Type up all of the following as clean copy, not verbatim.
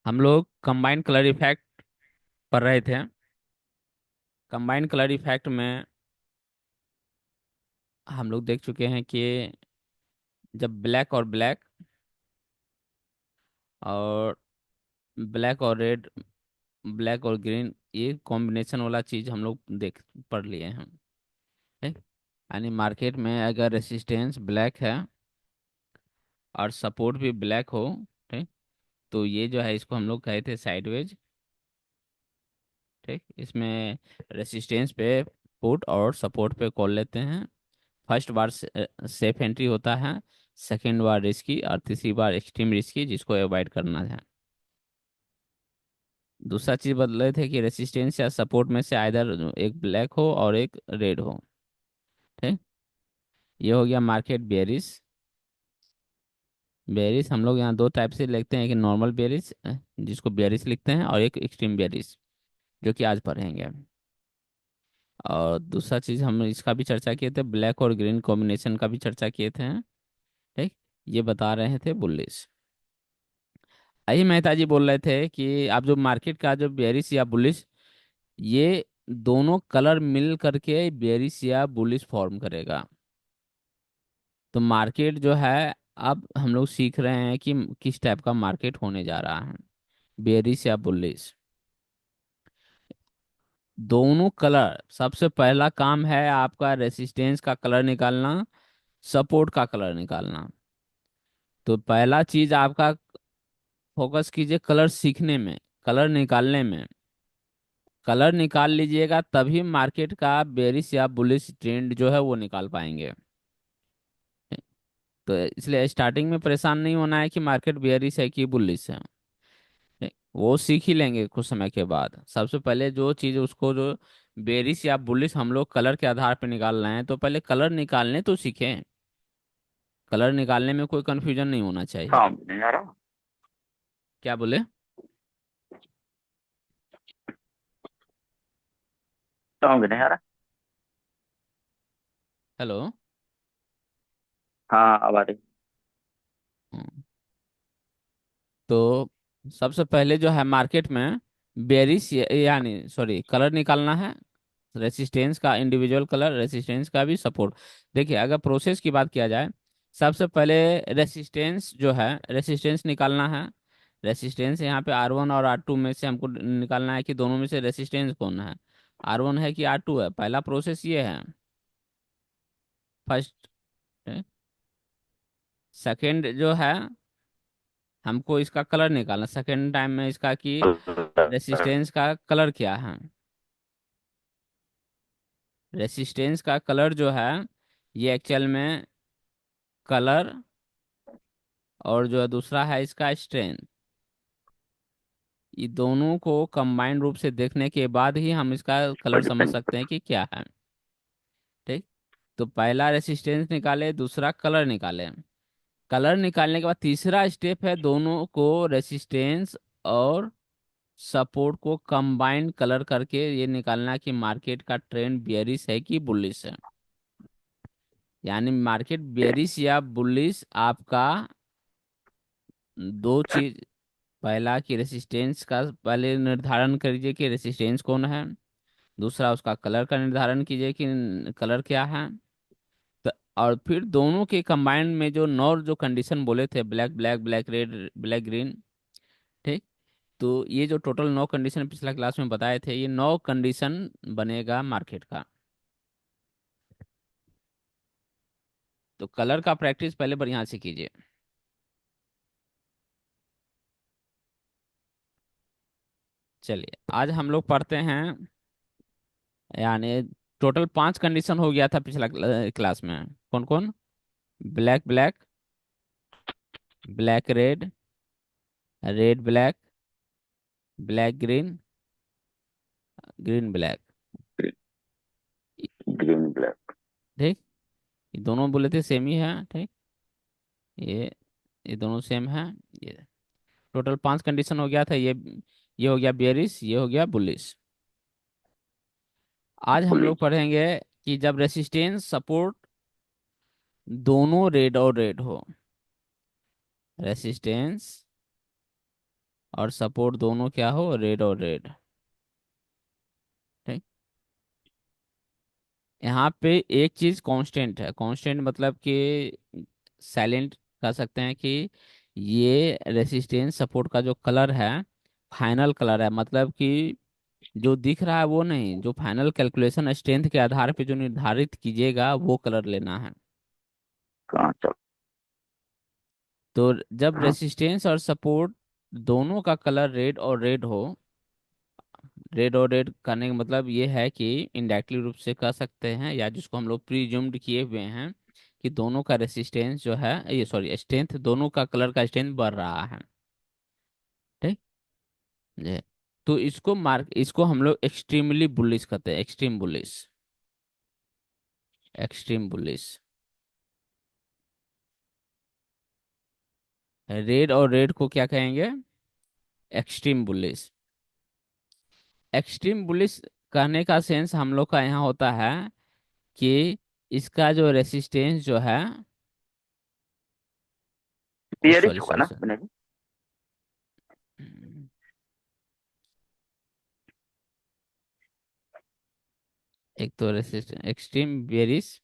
हम लोग combined colour effect पढ़ रहे थे। कंबाइंड कलर इफेक्ट में हम लोग देख चुके हैं कि जब ब्लैक और ब्लैक और ब्लैक और रेड, ब्लैक और ग्रीन, ये कॉम्बिनेशन वाला चीज हम लोग देख पढ़ लिए हैं। ठीक। यानी मार्केट में अगर रेसिस्टेंस ब्लैक है और सपोर्ट भी ब्लैक हो, ठीक, तो ये जो है इसको हम लोग कहे थे साइडवेज। ठीक। इसमें रेसिस्टेंस पे पुट और सपोर्ट पे कॉल लेते हैं। फर्स्ट बार सेफ एंट्री होता है, सेकंड बार रिस्की और तीसरी बार एक्सट्रीम रिस्की, जिसको अवॉइड करना है। दूसरा चीज बदले थे कि रेसिस्टेंस या सपोर्ट में से आइदर एक ब्लैक हो और एक रेड हो। ठीक। ये हो गया मार्केट बेरिस। बेरिस हम लोग यहाँ दो टाइप से लिखते हैं, एक नॉर्मल बेरिस जिसको बेरिस लिखते हैं, और एक एक्सट्रीम बेरिस जो कि आज पढ़ेंगे। और दूसरा चीज हम इसका भी चर्चा किए थे, ब्लैक और ग्रीन कॉम्बिनेशन का भी चर्चा किए थे। ठीक। ये बता रहे थे बुल्लिश। आई मेहता जी बोल रहे थे कि आप जो मार्केट का जो बेरिश या बुलिश, ये दोनों कलर मिल करके बेरिश या बुलिश फॉर्म करेगा। तो मार्केट जो है, अब हम लोग सीख रहे हैं कि किस टाइप का मार्केट होने जा रहा है, बेरिश या बुलिश। दोनों कलर, सबसे पहला काम है आपका रेसिस्टेंस का कलर निकालना, सपोर्ट का कलर निकालना। तो पहला चीज आपका फोकस कीजिए कलर सीखने में, कलर निकालने में। कलर निकाल लीजिएगा तभी मार्केट का बेरिश या बुलिश ट्रेंड जो है वो निकाल पाएंगे। तो इसलिए स्टार्टिंग में परेशान नहीं होना है कि मार्केट बेरिश है कि बुलिश है। ठीक? वो सीख ही लेंगे कुछ समय के बाद। सबसे पहले जो चीज़ उसको, जो बेरिश या बुलिश हम लोग कलर के आधार पर निकाल रहे हैं, तो पहले कलर निकालने तो सीखें। कलर निकालने में कोई कंफ्यूजन नहीं होना चाहिए। समझ नहीं आ रहा। क्या बोले? समझ नहीं आ रहा। हेलो। हाँ, अब आ रही। हम्म। तो सबसे पहले जो है मार्केट में बेरिश यानी सॉरी कलर निकालना है। रेसिस्टेंस का इंडिविजुअल कलर, रेसिस्टेंस का भी सपोर्ट। देखिए, अगर प्रोसेस की बात किया जाए, सबसे पहले रेसिस्टेंस जो है, रेसिस्टेंस निकालना है। रेसिस्टेंस यहाँ पे R1 और R2 में से हमको निकालना है कि दोनों में से रेसिस्टेंस कौन है, R1 है कि R2 है। पहला प्रोसेस ये है, फर्स्ट। सेकंड जो है, हमको इसका कलर निकालना सेकंड टाइम में इसका कि रेसिस्टेंस का कलर क्या है। रेसिस्टेंस का कलर जो है, ये एक्चुअल में कलर, और जो दूसरा है इसका स्ट्रेंथ। ये दोनों को कंबाइंड रूप से देखने के बाद ही हम इसका कलर समझ डिपेंड। सकते हैं कि क्या है। ठीक। तो पहला रेसिस्टेंस निकाले, दूसरा कलर निकाले। कलर निकालने के बाद तीसरा स्टेप है दोनों को, रेसिस्टेंस और सपोर्ट को कंबाइंड कलर करके ये निकालना कि मार्केट का ट्रेंड बेयरिश है कि बुलिश है। यानी मार्केट बेयरिश या बुलिश आपका दो चीज, पहला कि रेसिस्टेंस का पहले निर्धारण करिए कि रेसिस्टेंस कौन है। दूसरा उसका कलर का निर्धारण कीजिए कि कलर क्या है। तो और फिर दोनों के कंबाइंड में जो नौ जो कंडीशन बोले थे, black black, black red, black green. ठीक। तो ये जो टोटल 9 कंडीशन पिछला क्लास में बताए थे, ये 9 कंडीशन बनेगा मार्केट का। तो कलर का प्रैक्टिस पहले बढ़िया से कीजिए। चलिए, आज हम लोग पढ़ते हैं, यानी टोटल 5 कंडीशन हो गया था पिछला क्लास में। कौन कौन? Black black, black red, red black, black green, green black. Green black. ठीक। ये दोनों बोले थे सेम ही है। ठीक। ये ये दोनों सेम है। ये टोटल 5 कंडीशन हो गया था। ये हो गया बेयरिश, ये हो गया बुलिश। आज हम लोग पुलिस। पढ़ेंगे कि जब रेसिस्टेंस सपोर्ट दोनों रेड और रेड हो। रेसिस्टेंस और सपोर्ट दोनों क्या हो, रेड और रेड। ठीक। यहाँ पे एक चीज कांस्टेंट है, कांस्टेंट मतलब कि साइलेंट कह सकते हैं कि ये रेसिस्टेंस सपोर्ट का जो कलर है फाइनल कलर है, मतलब कि जो दिख रहा है वो नहीं, जो फाइनल कैलकुलेशन स्ट्रेंथ के आधार पे जो निर्धारित कीजिएगा वो कलर लेना है। कहाँ चल। तो जब हाँ। रेसिस्टेंस और सपोर्ट दोनों का कलर रेड और रेड हो, रेड और रेड करने का मतलब ये है कि इनडायरेक्टली रूप से कह सकते हैं, या जिसको हम लोग प्रीज्यूम्ड किए हुए हैं कि दोनों का रेसिस्टेंस जो है, ये सॉरी स्ट्रेंथ, दोनों का कलर का स्ट्रेंथ बढ़ रहा है। ठीक। ये तो इसको हम लोग एक्सट्रीमली बुलिश कहते हैं, extreme bullish, extreme bullish. Red और रेड को क्या कहेंगे, एक्सट्रीम बुलिश। एक्सट्रीम बुलिश कहने का सेंस हम लोग का यहाँ होता है कि इसका जो रेसिस्टेंस जो है, बियरिश सॉरी होगा सॉरी ना सॉरी, विनय जी? एक तो resistance extreme bearish,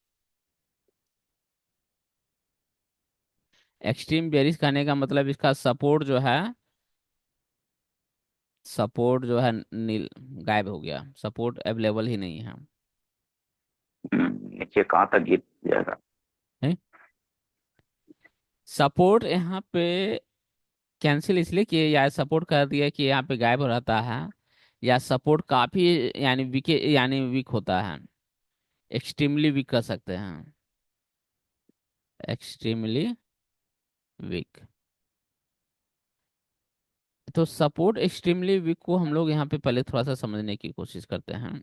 extreme bearish कहने का मतलब इसका सपोर्ट जो है, सपोर्ट जो है नील गायब हो गया, सपोर्ट अवेलेबल ही नहीं है। नीचे कहाँ तक गिर जाएगा? सपोर्ट यहाँ पे कैंसिल इसलिए किए, या सपोर्ट कर दिया कि यहाँ पे गायब हो रहता है, या सपोर्ट काफी यानी वीक, यानी वीक होता है, एक्सट्रीमली वीक कर सकते हैं, एक्सट्रीमली वीक। तो सपोर्ट एक्सट्रीमली वीक को हम लोग यहाँ पे पहले थोड़ा सा समझने की कोशिश करते हैं।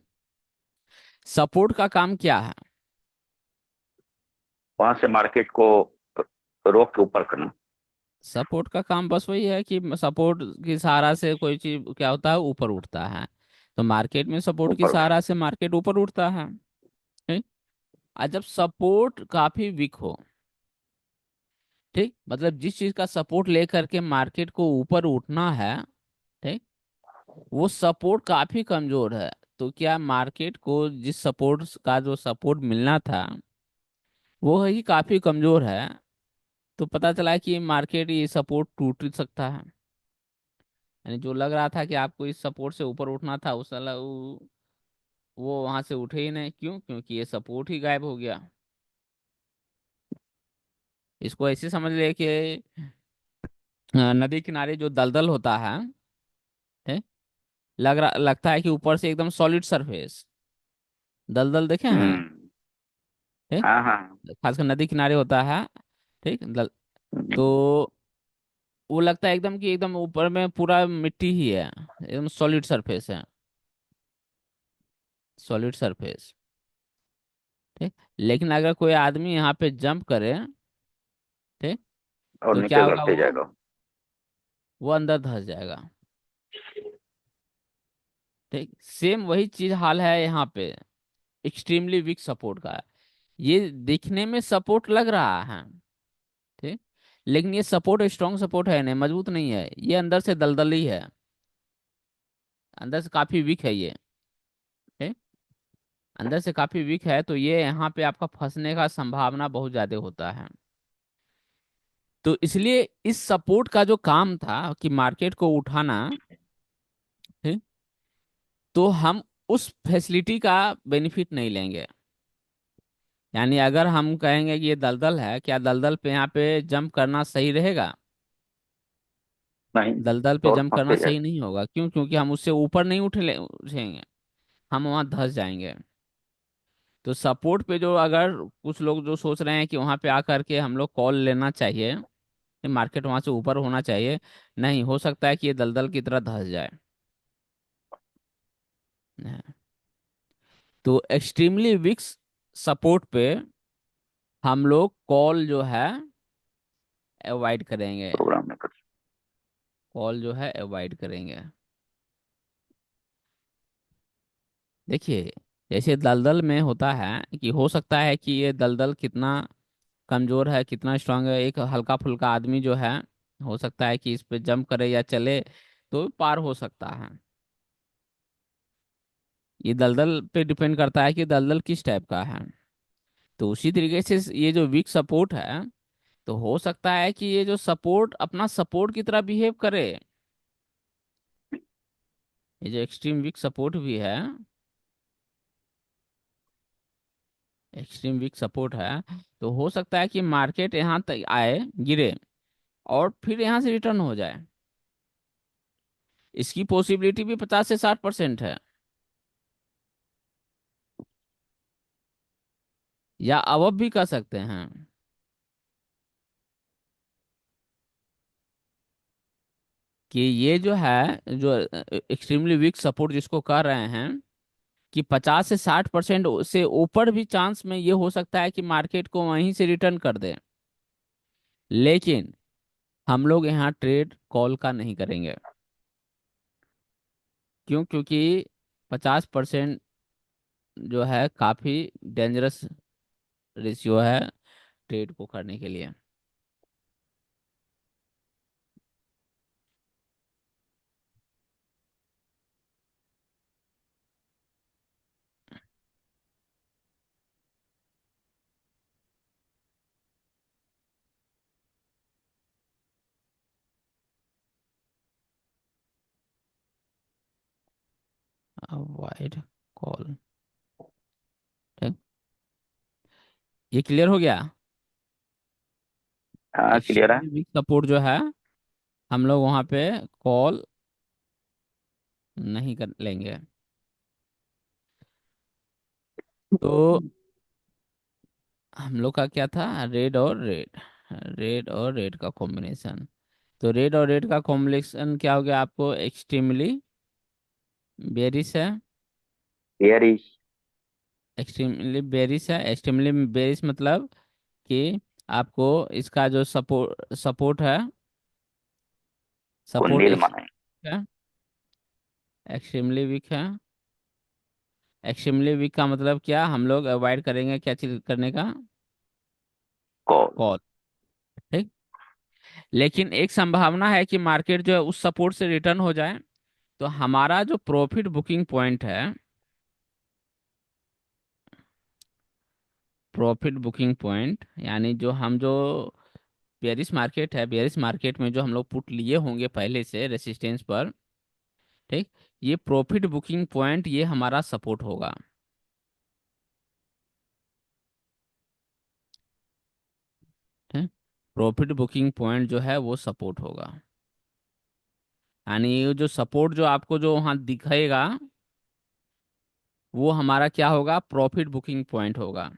सपोर्ट का काम क्या है? वहां से मार्केट को रोक के ऊपर करना। सपोर्ट का काम बस वही है कि सपोर्ट की सहारा से कोई चीज क्या होता है, ऊपर उठता है। तो मार्केट में सपोर्ट की ऊपर उठ। सहारा से मार्केट ऊपर उठता है। ठीक। और जब सपोर्ट काफी वीक हो, ठीक, मतलब जिस चीज का सपोर्ट लेकर के मार्केट को ऊपर उठना है, ठीक, वो सपोर्ट काफी कमजोर है। तो क्या मार्केट को जिस सपोर्ट का जो सपोर्ट मिलना था वो है कि काफी कमजोर है, तो पता चला कि मार्केट ये सपोर्ट टूट सकता है। यानी जो लग रहा था कि आपको इस सपोर्ट से ऊपर उठना था, उस साला वो वहां से उठे ही नहीं, क्यों? क्योंकि ये सपोर्ट ही गायब हो गया। इसको ऐसे समझ ले कि नदी किनारे जो दलदल होता है, लगता है कि ऊपर से एकदम सॉलिड सरफेस, दलदल देखे हैं? हम्म। ठीक। हाँ हाँ। खासकर नदी किनारे होता है। ठीक। तो वो लगता है एकदम कि एकदम ऊपर में पूरा मिट्टी ही है, एकदम सॉलिड सरफेस है, सॉलिड सरफेस। ठीक। लेकिन अगर कोई आदमी यहाँ पे जंप करे, ठीक, और तो नीचे क्या होगा, घटते जाएगा। वो अंदर धंस जाएगा। ठीक। सेम वही चीज हाल है यहाँ पे, एक्सट्रीमली वीक सपोर्ट का। ये दिखने में सपोर्ट लग रहा है, ठीक, लेकिन ये सपोर्ट स्ट्रॉन्ग सपोर्ट है नहीं, मजबूत नहीं है, ये अंदर से दलदली है, अंदर से काफी वीक है ये। ठीक। अंदर से काफी वीक है, तो ये यहाँ पे आपका फंसने का संभावना बहुत ज्यादा होता है। तो इसलिए इस सपोर्ट का जो काम था कि मार्केट को उठाना, ठीक, तो हम उस फैसिलिटी का बेनिफिट नहीं लेंगे। यानी अगर हम कहेंगे कि ये दलदल है, क्या दलदल पे यहाँ पे जंप करना सही रहेगा? नहीं। दलदल पे तो जंप करना फंसते सही जाएगा। नहीं होगा, क्यों? क्योंकि हम उससे ऊपर नहीं उठेंगे, हम वहां धंस जाएंगे। तो सपोर्ट पे जो, अगर कुछ लोग जो सोच रहे हैं कि वहां पे आकर के हम लोग कॉल लेना चाहिए, कि मार्केट वहां से ऊपर होना चाहिए, नहीं हो सकता है कि ये दलदल की तरह धंस जाए। हाँ। तो एक्सट्रीमली वीक सपोर्ट पे हम लोग कॉल जो है अवॉइड करेंगे, प्रोग्राम में कर। कॉल जो है अवॉइड करेंगे। देखिए, जैसे दलदल में होता है कि हो सकता है कि ये दलदल कितना कमजोर है, कितना स्ट्रांग है, एक हल्का फुल्का आदमी जो है, हो सकता है कि इस पे जंप करे या चले, तो पार हो सकता है। ये दलदल पे डिपेंड करता है कि दलदल किस टाइप का है। तो उसी तरीके से ये जो वीक सपोर्ट है, तो हो सकता है कि ये जो सपोर्ट अपना सपोर्ट की तरह बिहेव करे। ये जो एक्सट्रीम वीक सपोर्ट भी है, एक्सट्रीम वीक सपोर्ट है, तो हो सकता है कि मार्केट यहाँ तक आए, गिरे, और फिर यहाँ से रिटर्न हो जाए। इसकी पॉसिबिलिटी भी 50 से 60% है, या अब भी कर सकते हैं। कि ये जो है, जो एक्सट्रीमली वीक सपोर्ट जिसको कह रहे हैं, कि 50 से 60% से ऊपर भी चांस में ये हो सकता है कि मार्केट को वहीं से रिटर्न कर दे। लेकिन हम लोग यहाँ ट्रेड कॉल का नहीं करेंगे। क्यों? क्योंकि 50% जो है काफी डेंजरस रेशियो है ट्रेड को करने के लिए। Avoid call. ठीक। ये क्लियर हो गया। हाँ, क्लियर है। एक्सट्रीमली वीक सपोर्ट जो है, हम लोग वहां पे कॉल नहीं कर लेंगे। तो हम लोग का क्या था? रेड और रेड, रेड और रेड का कॉम्बिनेशन। तो रेड और रेड का कॉम्बिनेशन क्या हो गया? आपको एक्सट्रीमली बेरिश है। बेयरिश। एक्सट्रीमली बेरिश है। एक्सट्रीमली बेरिश मतलब कि आपको इसका जो सपोर्ट सपोर्ट है, सपोर्ट कुंडील एक्सट्रीमली माने। है, एक्सट्रीमली वीक है। एक्सट्रीमली वीक का मतलब क्या? हम लोग अवॉइड करेंगे क्या चीज करने का? कॉल। कॉल। ठीक। लेकिन एक संभावना है कि मार्केट जो है उस सपोर्ट से रिटर्न हो जाए, तो हमारा जो प्रॉफिट बुकिंग पॉइंट है, प्रॉफिट बुकिंग पॉइंट यानी जो हम जो बेरिश मार्केट है, बेरिश मार्केट में जो हम लोग पुट लिए होंगे पहले से रेसिस्टेंस पर, ठीक, ये प्रॉफिट बुकिंग पॉइंट ये हमारा सपोर्ट होगा। ठीक। प्रॉफिट बुकिंग पॉइंट जो है वो सपोर्ट होगा। यानी ये जो सपोर्ट जो आपको जो वहाँ दिखेगा, वो हमारा क्या होगा? प्रॉफिट बुकिंग पॉइंट होगा।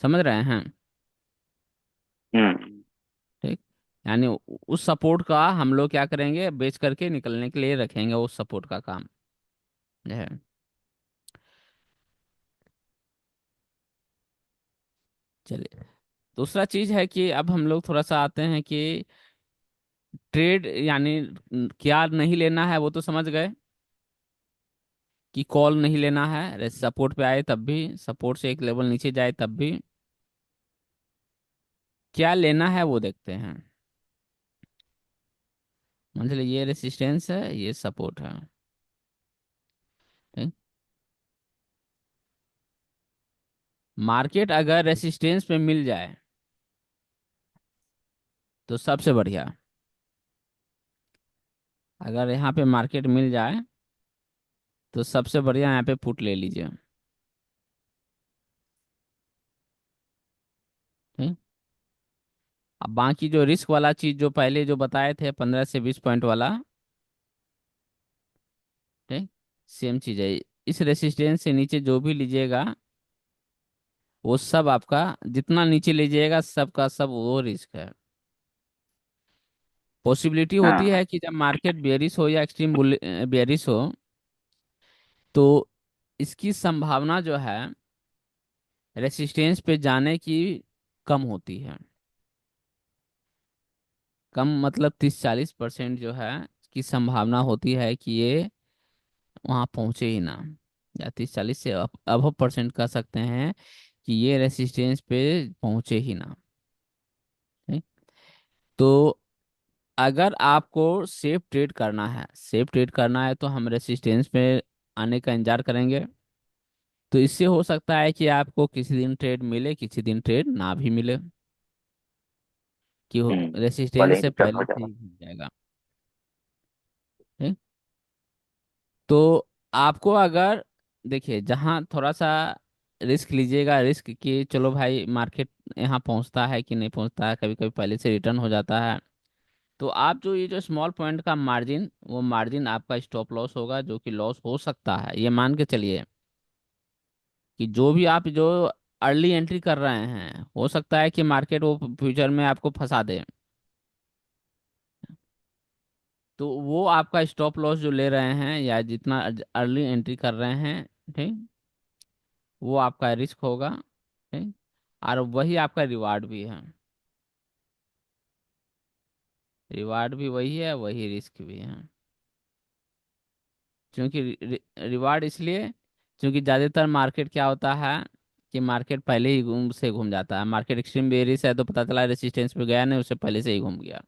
समझ रहे हैं? हम्म। ठीक। यानी उस सपोर्ट का हम लोग क्या करेंगे? बेच करके निकलने के लिए रखेंगे उस सपोर्ट का काम जो है। चलिए, दूसरा चीज है कि अब हम लोग थोड़ा सा आते हैं कि ट्रेड यानी क्या नहीं लेना है वो तो समझ गए, कि कॉल नहीं लेना है, सपोर्ट पे आए तब भी, सपोर्ट से एक लेवल नीचे जाए तब भी। क्या लेना है वो देखते हैं। मतलब ये रेसिस्टेंस है, ये सपोर्ट है। ठीक। मार्केट अगर रेसिस्टेंस पे मिल जाए तो सबसे बढ़िया। अगर यहाँ पे मार्केट मिल जाए तो सबसे बढ़िया यहाँ पे पुट ले लीजिए। ठीक। अब बाकी जो रिस्क वाला चीज जो पहले जो बताए थे 15 से 20 पॉइंट वाला, ठीक, सेम चीज है। इस रेसिस्टेंस से नीचे जो भी लीजिएगा, वो सब आपका, जितना नीचे लीजिएगा सबका सब वो रिस्क है। पॉसिबिलिटी होती हाँ। है कि जब मार्केट बेरिश हो या एक्सट्रीम बेरिश हो, तो इसकी संभावना जो है रेसिस्टेंस पे जाने की कम होती है। कम मतलब 30-40% जो है की संभावना होती है कि ये वहाँ पहुंचे ही ना। या 30-40 से अब परसेंट कह सकते हैं कि ये रेसिस्टेंस पे पहुंचे ही ना। ठीक? तो अगर आपको सेफ ट्रेड करना है, सेफ ट्रेड करना है तो हम रेसिस्टेंस पे आने का इंतजार करेंगे। तो इससे हो सकता है कि आपको किसी दिन ट्रेड मिले, किसी दिन ट्रेड ना भी मिले, कि भले रेसिस्टेंस ही से रिटर्न हो पहले से जाए। ही घूम जाएगा। ठीक? तो आपको अगर, देखिए, जहाँ थोड़ा सा रिस्क लीजिएगा, रिस्क कि चलो भाई मार्केट यहाँ पहुँचता है कि नहीं पहुँचता है, कभी कभी पहले से रिटर्न हो जाता है। तो आप जो ये जो स्मॉल पॉइंट का मार्जिन, वो मार्जिन आपका स्टॉप लॉस होगा, जो कि लॉस हो सकता है, ये मान के चलिए कि जो भी आप जो अर्ली एंट्री कर रहे हैं, हो सकता है कि मार्केट वो फ्यूचर में आपको फंसा दे। तो वो आपका स्टॉप लॉस जो ले रहे हैं या जितना अर्ली एंट्री कर रहे हैं, ठीक, वो आपका रिस्क होगा। ठीक? और वही आपका रिवार्ड भी है। रिवार्ड भी वही है, वही रिस्क भी है। क्योंकि रिवार्ड इसलिए, क्योंकि ज़्यादातर मार्केट क्या होता है कि मार्केट पहले ही घूम जाता है। मार्केट एक्सट्रीम बेयरिश है तो पता चला रेसिस्टेंस पे गया नहीं, उससे पहले से ही घूम गया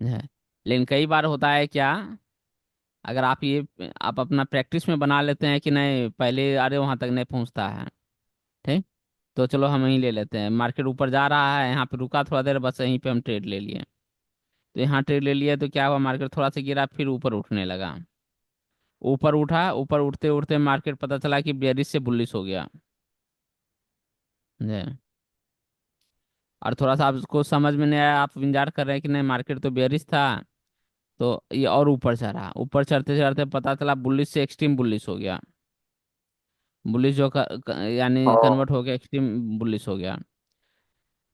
है। लेकिन कई बार होता है क्या, अगर आप अपना प्रैक्टिस में बना लेते हैं कि नहीं, पहले अरे वहां तक नहीं पहुंचता है, ठीक, तो चलो हम यहीं ले लेते हैं, मार्केट ऊपर जा रहा है, यहाँ पे रुका थोड़ा देर, बस यहीं पे हम ट्रेड ले लिए। तो यहाँ ट्रेड ले लिया तो क्या हुआ, मार्केट थोड़ा सा गिरा, फिर ऊपर उठने लगा। ऊपर उठा, ऊपर उठते उठते मार्केट पता चला कि बेयरिश से बुलिश हो गया है। और थोड़ा सा आपको समझ में नहीं आया, आप इंतजार कर रहे हैं कि नहीं मार्केट तो बेयरिश था, तो ये और ऊपर चढ़ा, ऊपर चढ़ते चढ़ते पता चला बुलिश से एक्सट्रीम बुलिश हो गया। बुलिश जो यानी ओ। कन्वर्ट हो गया, एक्सट्रीम बुलिश हो गया।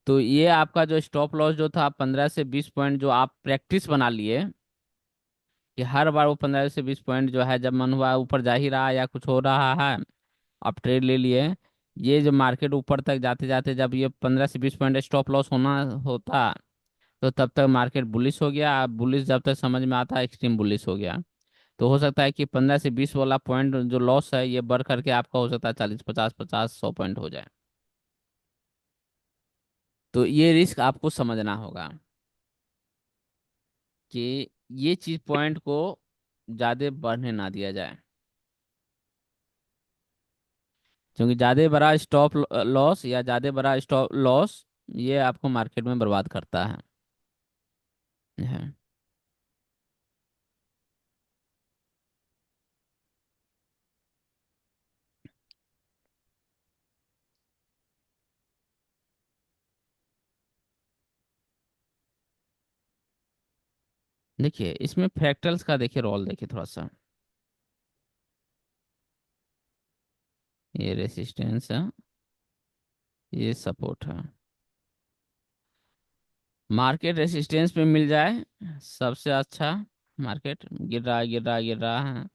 तो ये आपका जो स्टॉप लॉस जो था 15 से 20 पॉइंट, जो आप प्रैक्टिस बना लिए कि हर बार वो 15 से 20 पॉइंट जो है, जब मन हुआ ऊपर जा ही रहा या कुछ हो रहा है, आप ट्रेड ले लिए। ये जो मार्केट ऊपर तक जाते जाते जब ये 15 से 20 पॉइंट स्टॉप लॉस होना होता, तो तब तक मार्केट बुलिश हो गया। बुलिश जब तक समझ में आता है, एक्सट्रीम बुलिश हो गया। तो हो सकता है कि 15 से 20 वाला पॉइंट जो लॉस है, ये बढ़ करके आपका हो सकता है 40, 50, 50, 100 पॉइंट हो जाए। तो ये रिस्क आपको समझना होगा कि ये चीज पॉइंट को ज्यादा बढ़ने ना दिया जाए, क्योंकि ज्यादा बड़ा स्टॉप लॉस या ज्यादा बड़ा स्टॉप लॉस ये आपको मार्केट में बर्बाद करता है। देखिए इसमें फ्रैक्टल्स का देखिए रोल, देखिए थोड़ा सा, ये रेसिस्टेंस है, ये सपोर्ट है। मार्केट रेसिस्टेंस पे मिल जाए सबसे अच्छा, मार्केट गिर रहा है, गिर रहा है, गिर रहा है,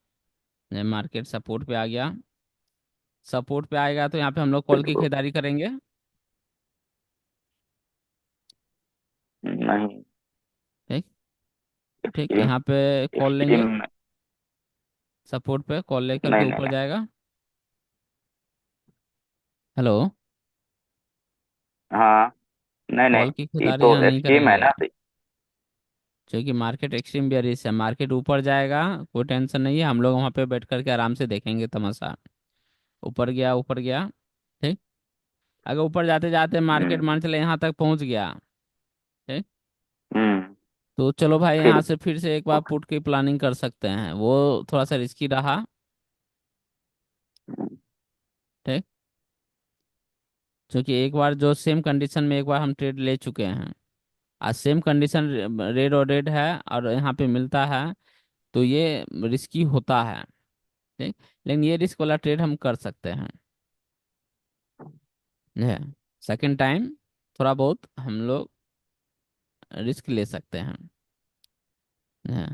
ये मार्केट सपोर्ट पे आ गया। सपोर्ट पे आएगा तो यहाँ पे हम लोग कॉल की बिल्कुल। खरीदारी करेंगे। नहीं। ठीक। ठीक, एक्सट्रीम। यहाँ पे कॉल लेंगे, एक्सट्रीम। सपोर्ट पे कॉल लेकर के नहीं नहीं ऊपर नहीं। जाएगा। हेलो। हाँ। नहीं कॉल नहीं। की ये खरीदारी तो हम नहीं एक्सट्रीम है करेंगे, ना। क्योंकि मार्केट एक्सट्रीम बेयरिश है। मार्केट ऊपर जाएगा, कोई टेंशन नहीं है, हम लोग वहाँ पे बैठ करके आराम से देखेंगे तमाशा। ऊपर गया, ऊपर गया, ठीक। अगर ऊपर जाते जाते मार्केट हम्म। मान चले यहाँ तक पहुँच गया, ठीक, हम्म। तो चलो भाई फिर। यहाँ से फिर से एक बार पुट की प्लानिंग कर सकते हैं, वो थोड़ा सा रिस्की रहा। ठीक। क्योंकि एक बार जो सेम कंडीशन में एक बार हम ट्रेड ले चुके हैं, आज सेम कंडीशन रेड और रेड है और यहाँ पे मिलता है, तो ये रिस्की होता है। ठीक। लेकिन ये रिस्क वाला ट्रेड हम कर सकते हैं, है। सेकंड टाइम थोड़ा बहुत हम लोग रिस्क ले सकते हैं, है।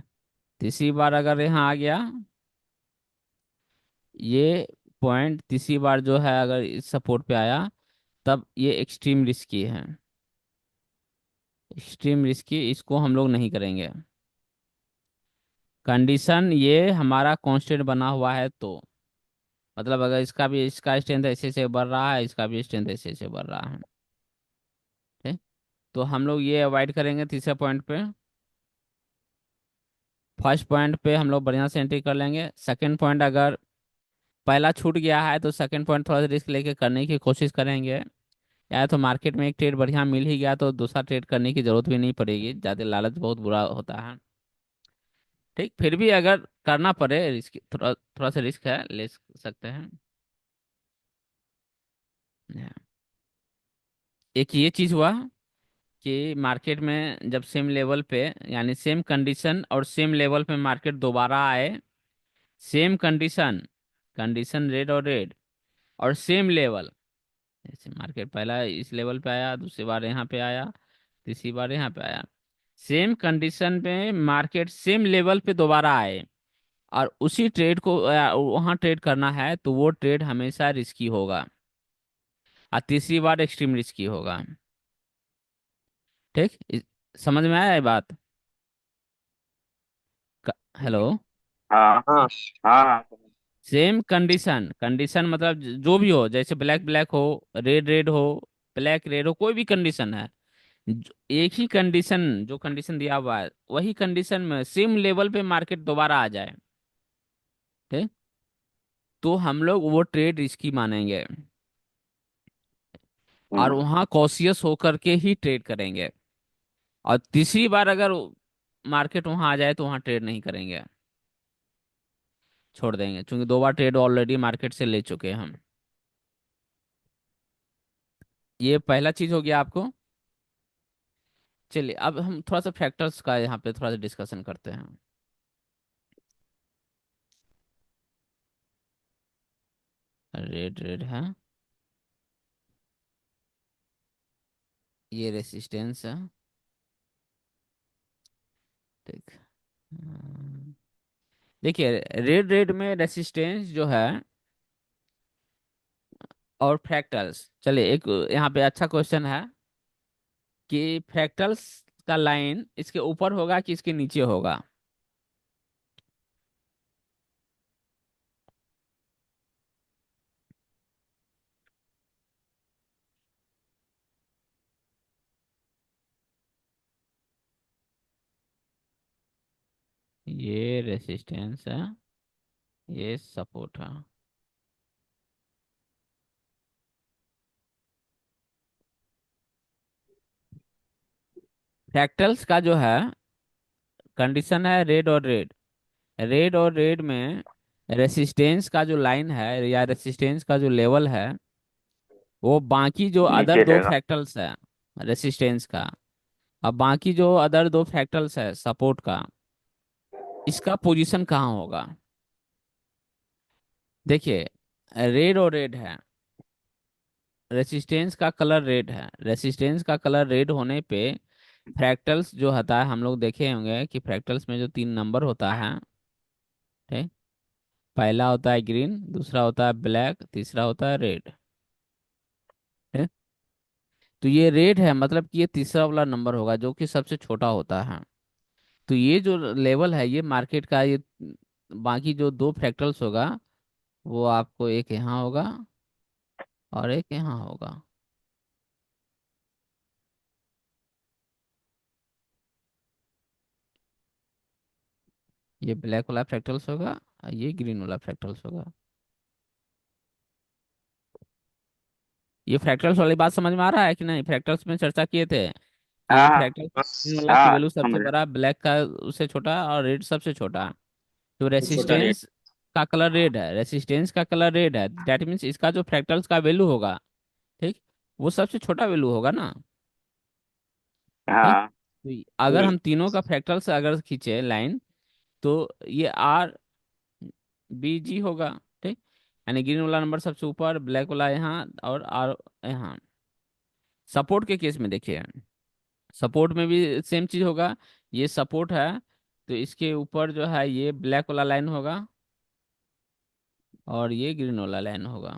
तीसरी बार अगर यहाँ आ गया ये पॉइंट, तीसरी बार जो है अगर इस सपोर्ट पे आया, तब ये एक्सट्रीम रिस्की है। एक्सट्रीम रिस्की, इसको हम लोग नहीं करेंगे। कंडीशन ये हमारा कांस्टेंट बना हुआ है तो, मतलब अगर इसका भी, इसका स्ट्रेंथ ऐसे से बढ़ रहा है, इसका भी स्ट्रेंथ ऐसे से बढ़ रहा है, ठीक। तो हम लोग ये अवॉइड करेंगे तीसरे पॉइंट पे। फर्स्ट पॉइंट पे हम लोग बढ़िया से एंट्री कर लेंगे। सेकंड पॉइंट अगर पहला छूट गया है तो सेकंड पॉइंट थोड़ा सा रिस्क लेके करने की कोशिश करेंगे। या तो मार्केट में एक ट्रेड बढ़िया मिल ही गया तो दूसरा ट्रेड करने की जरूरत भी नहीं पड़ेगी, ज़्यादा लालच बहुत बुरा होता है। ठीक, फिर भी अगर करना पड़े रिस्क, थोड़ा थोड़ा सा रिस्क है, ले सकते हैं। एक ये चीज़ हुआ कि मार्केट में जब सेम लेवल पे, यानी सेम कंडीशन और सेम लेवल पे मार्केट दोबारा आए, सेम कंडीशन, कंडीशन रेड और रेड, और सेम लेवल, जैसे मार्केट पहला इस लेवल पे आया, दूसरी बार यहाँ पे आया, तीसरी बार यहाँ पे आया, सेम कंडीशन पे मार्केट सेम लेवल पे दोबारा आए और उसी ट्रेड को वहाँ ट्रेड करना है, तो वो ट्रेड हमेशा रिस्की होगा और तीसरी बार एक्सट्रीम रिस्की होगा। ठीक, समझ में आया ये बात? हेलो। हाँ हाँ हाँ। सेम कंडीशन, कंडीशन मतलब जो भी हो, जैसे ब्लैक ब्लैक हो, रेड रेड हो, ब्लैक रेड हो, कोई भी कंडीशन है, एक ही कंडीशन, जो कंडीशन दिया हुआ है वही कंडीशन में सेम लेवल पे मार्केट दोबारा आ जाए, ठीक, तो हम लोग वो ट्रेड रिस्की मानेंगे और हम्म वहाँ कॉशियस होकर के ही ट्रेड करेंगे। और तीसरी बार अगर मार्केट वहाँ आ जाए तो वहाँ ट्रेड नहीं करेंगे, छोड़ देंगे, क्योंकि दो बार ट्रेड ऑलरेडी मार्केट से ले चुके हैं हम। ये पहला चीज हो गया आपको। चलिए अब हम थोड़ा सा फैक्टर्स का यहाँ पे थोड़ा सा डिस्कशन करते हैं। रेड रेड है, ये रेसिस्टेंस है। ठीक, देखिए रेड रेड में रेसिस्टेंस जो है और फ्रैक्टल्स, चलिए एक यहाँ पे अच्छा क्वेश्चन है कि फ्रैक्टल्स का लाइन इसके ऊपर होगा कि इसके नीचे होगा? ये रेसिस्टेंस है, ये सपोर्ट है। फ्रैक्टल्स का जो है कंडीशन है रेड और रेड, रेड और रेड में रेसिस्टेंस का जो लाइन है या रेसिस्टेंस का जो लेवल है, वो बाकी जो अदर नीचे दो रहेगा। फ्रैक्टल्स है रेसिस्टेंस का, अब बाकी जो अदर दो फ्रैक्टल्स है सपोर्ट का, इसका पोजीशन कहाँ होगा? देखिए रेड और रेड है, रेसिस्टेंस का कलर रेड है, रेसिस्टेंस का कलर रेड होने पे फ्रैक्टल्स जो होता है, हम लोग देखे होंगे कि फ्रैक्टल्स में जो तीन नंबर होता है, ठीक, पहला होता है ग्रीन, दूसरा होता है ब्लैक, तीसरा होता है रेड। ठीक? तो ये रेड है, मतलब कि ये तीसरा वाला नंबर होगा जो कि सबसे छोटा होता है। तो ये जो लेवल है ये मार्केट का, ये बाकी जो दो फ्रैक्टल्स होगा वो आपको एक यहाँ होगा और एक यहाँ होगा। ये ब्लैक वाला फ्रैक्टल्स होगा और ये ग्रीन वाला फ्रैक्टल्स होगा। ये फ्रैक्टल्स वाली बात समझ में आ रहा है कि नहीं? फ्रैक्टल्स में चर्चा किए थे कि हाँ फ्रैक्टल ग्रीन वाला की हाँ वैल्यू सबसे समझ बड़ा, ब्लैक का उससे छोटा और रेड सबसे छोटा। तो छोटा रेट। रेसिस्टेंस का कलर रेड है, रेसिस्टेंस का कलर रेड है, दैट मीन्स इसका जो फ्रैक्टल्स का वैल्यू होगा, ठीक, वो सबसे छोटा वैल्यू होगा ना। ठीक, हाँ तो अगर हम तीनों का फ्रैक्टल्स अगर खींचे लाइन, तो ये आर बी जी होगा। ठीक, यानी ग्रीन वाला नंबर सबसे ऊपर, ब्लैक वाला यहाँ और आर यहाँ। सपोर्ट के केस में देखिए, सपोर्ट में भी सेम चीज होगा। ये सपोर्ट है तो इसके ऊपर जो है ये ब्लैक वाला लाइन होगा और ये ग्रीन वाला लाइन होगा।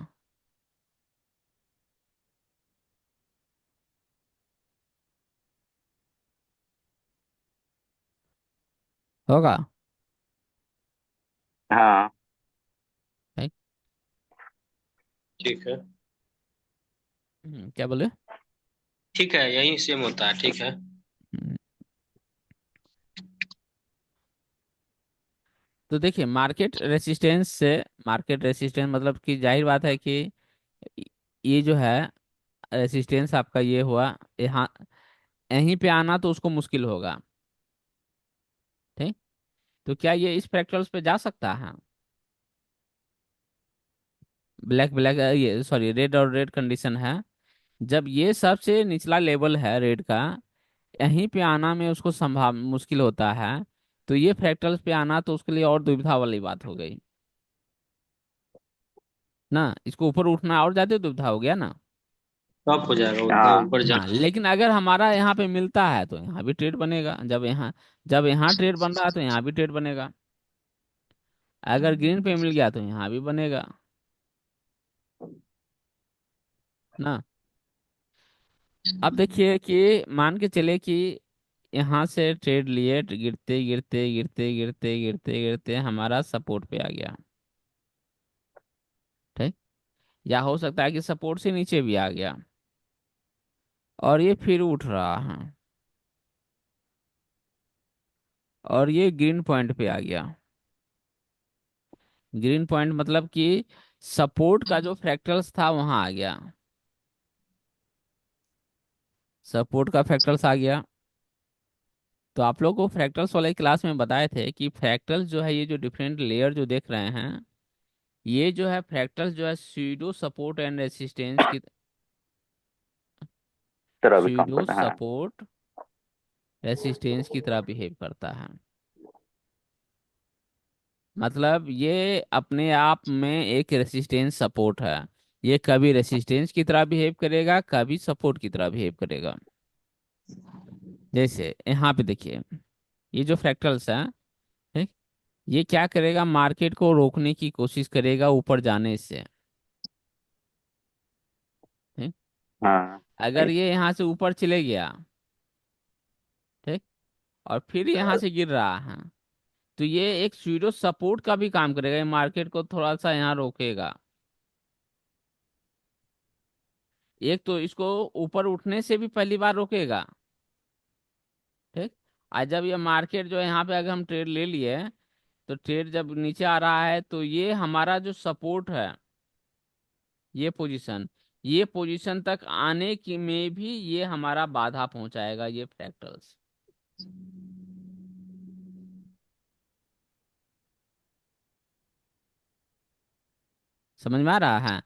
होगा? हाँ। ठीक। ठीक है। क्या बोले? ठीक है, यही सेम होता है, ठीक है। हम्म, तो देखिए मार्केट रेसिस्टेंस मतलब कि जाहिर बात है कि ये जो है रेसिस्टेंस आपका ये हुआ, यहाँ यहीं पे आना तो उसको मुश्किल होगा। ठीक। तो क्या ये इस फ्रैक्टल्स पे जा सकता है? ब्लैक ब्लैक ये सॉरी रेड और रेड कंडीशन है। जब ये सबसे निचला लेवल है रेड का, यहीं पे आना में उसको संभाव मुश्किल होता है, तो ये फ्रैक्टल्स पे आना तो उसके लिए और दुविधा वाली बात हो गई ना। इसको ऊपर उठना और ज्यादा दुविधा हो गया ना। कब हो जाएगा उधर हाँ। ऊपर हाँ, जाना? लेकिन अगर हमारा यहाँ पे मिलता है तो यहाँ भी ट्रेड बनेगा। जब यहाँ ट्रेड बन रहा है तो यहाँ भी ट्रेड बनेगा। अगर ग्रीन पे मिल गया तो यहाँ भी बनेगा ना। अब देखिए कि मान के चले कि यहाँ से ट्रेड लिए, गिरते गिरते गिरते गिरते गिरते गिरते हमारा सपोर्ट पे आ गया। ठीक। या हो सकता है कि सपोर्ट से नीचे भी आ गया और ये फिर उठ रहा है और ये ग्रीन पॉइंट पे आ गया। ग्रीन पॉइंट मतलब कि सपोर्ट का जो फ्रैक्टल्स था वहां आ गया। सपोर्ट का फ्रैक्टल्स आ गया। तो आप लोग को फ्रैक्टल्स वाले क्लास में बताए थे कि फ्रैक्टल्स जो है, ये जो डिफरेंट लेयर जो देख रहे हैं, ये जो है फ्रैक्टल्स जो है स्यूडो सपोर्ट एंड रेसिस्टेंस की, तरह भी काम स्यूडो करता है। हाँ। सपोर्ट रेसिस्टेंस की तरह बिहेव करता है। मतलब ये अपने आप में एक रेसिस्टेंस सपोर्ट है। ये कभी रेसिस्टेंस की तरह बिहेव करेगा, कभी सपोर्ट की तरह बिहेव करेगा। जैसे यहाँ पे देखिए, ये जो फ्रैक्टल्स है, ठीक, ये क्या करेगा, मार्केट को रोकने की कोशिश करेगा ऊपर जाने से। ठीक। हाँ। अगर ये यहाँ से ऊपर चले गया, ठीक, और फिर यहाँ से गिर रहा है, तो ये एक स्यूडो सपोर्ट का भी काम करेगा। ये मार्केट को थोड़ा सा यहाँ रोकेगा। एक तो इसको ऊपर उठने से भी पहली बार रोकेगा। ठीक। आज जब ये मार्केट जो है यहाँ पे अगर हम ट्रेड ले लिए, तो ट्रेड जब नीचे आ रहा है तो ये हमारा जो सपोर्ट है, ये पोजीशन तक आने की में भी ये हमारा बाधा पहुंचाएगा ये फ्रैक्टल्स। समझ में आ रहा है?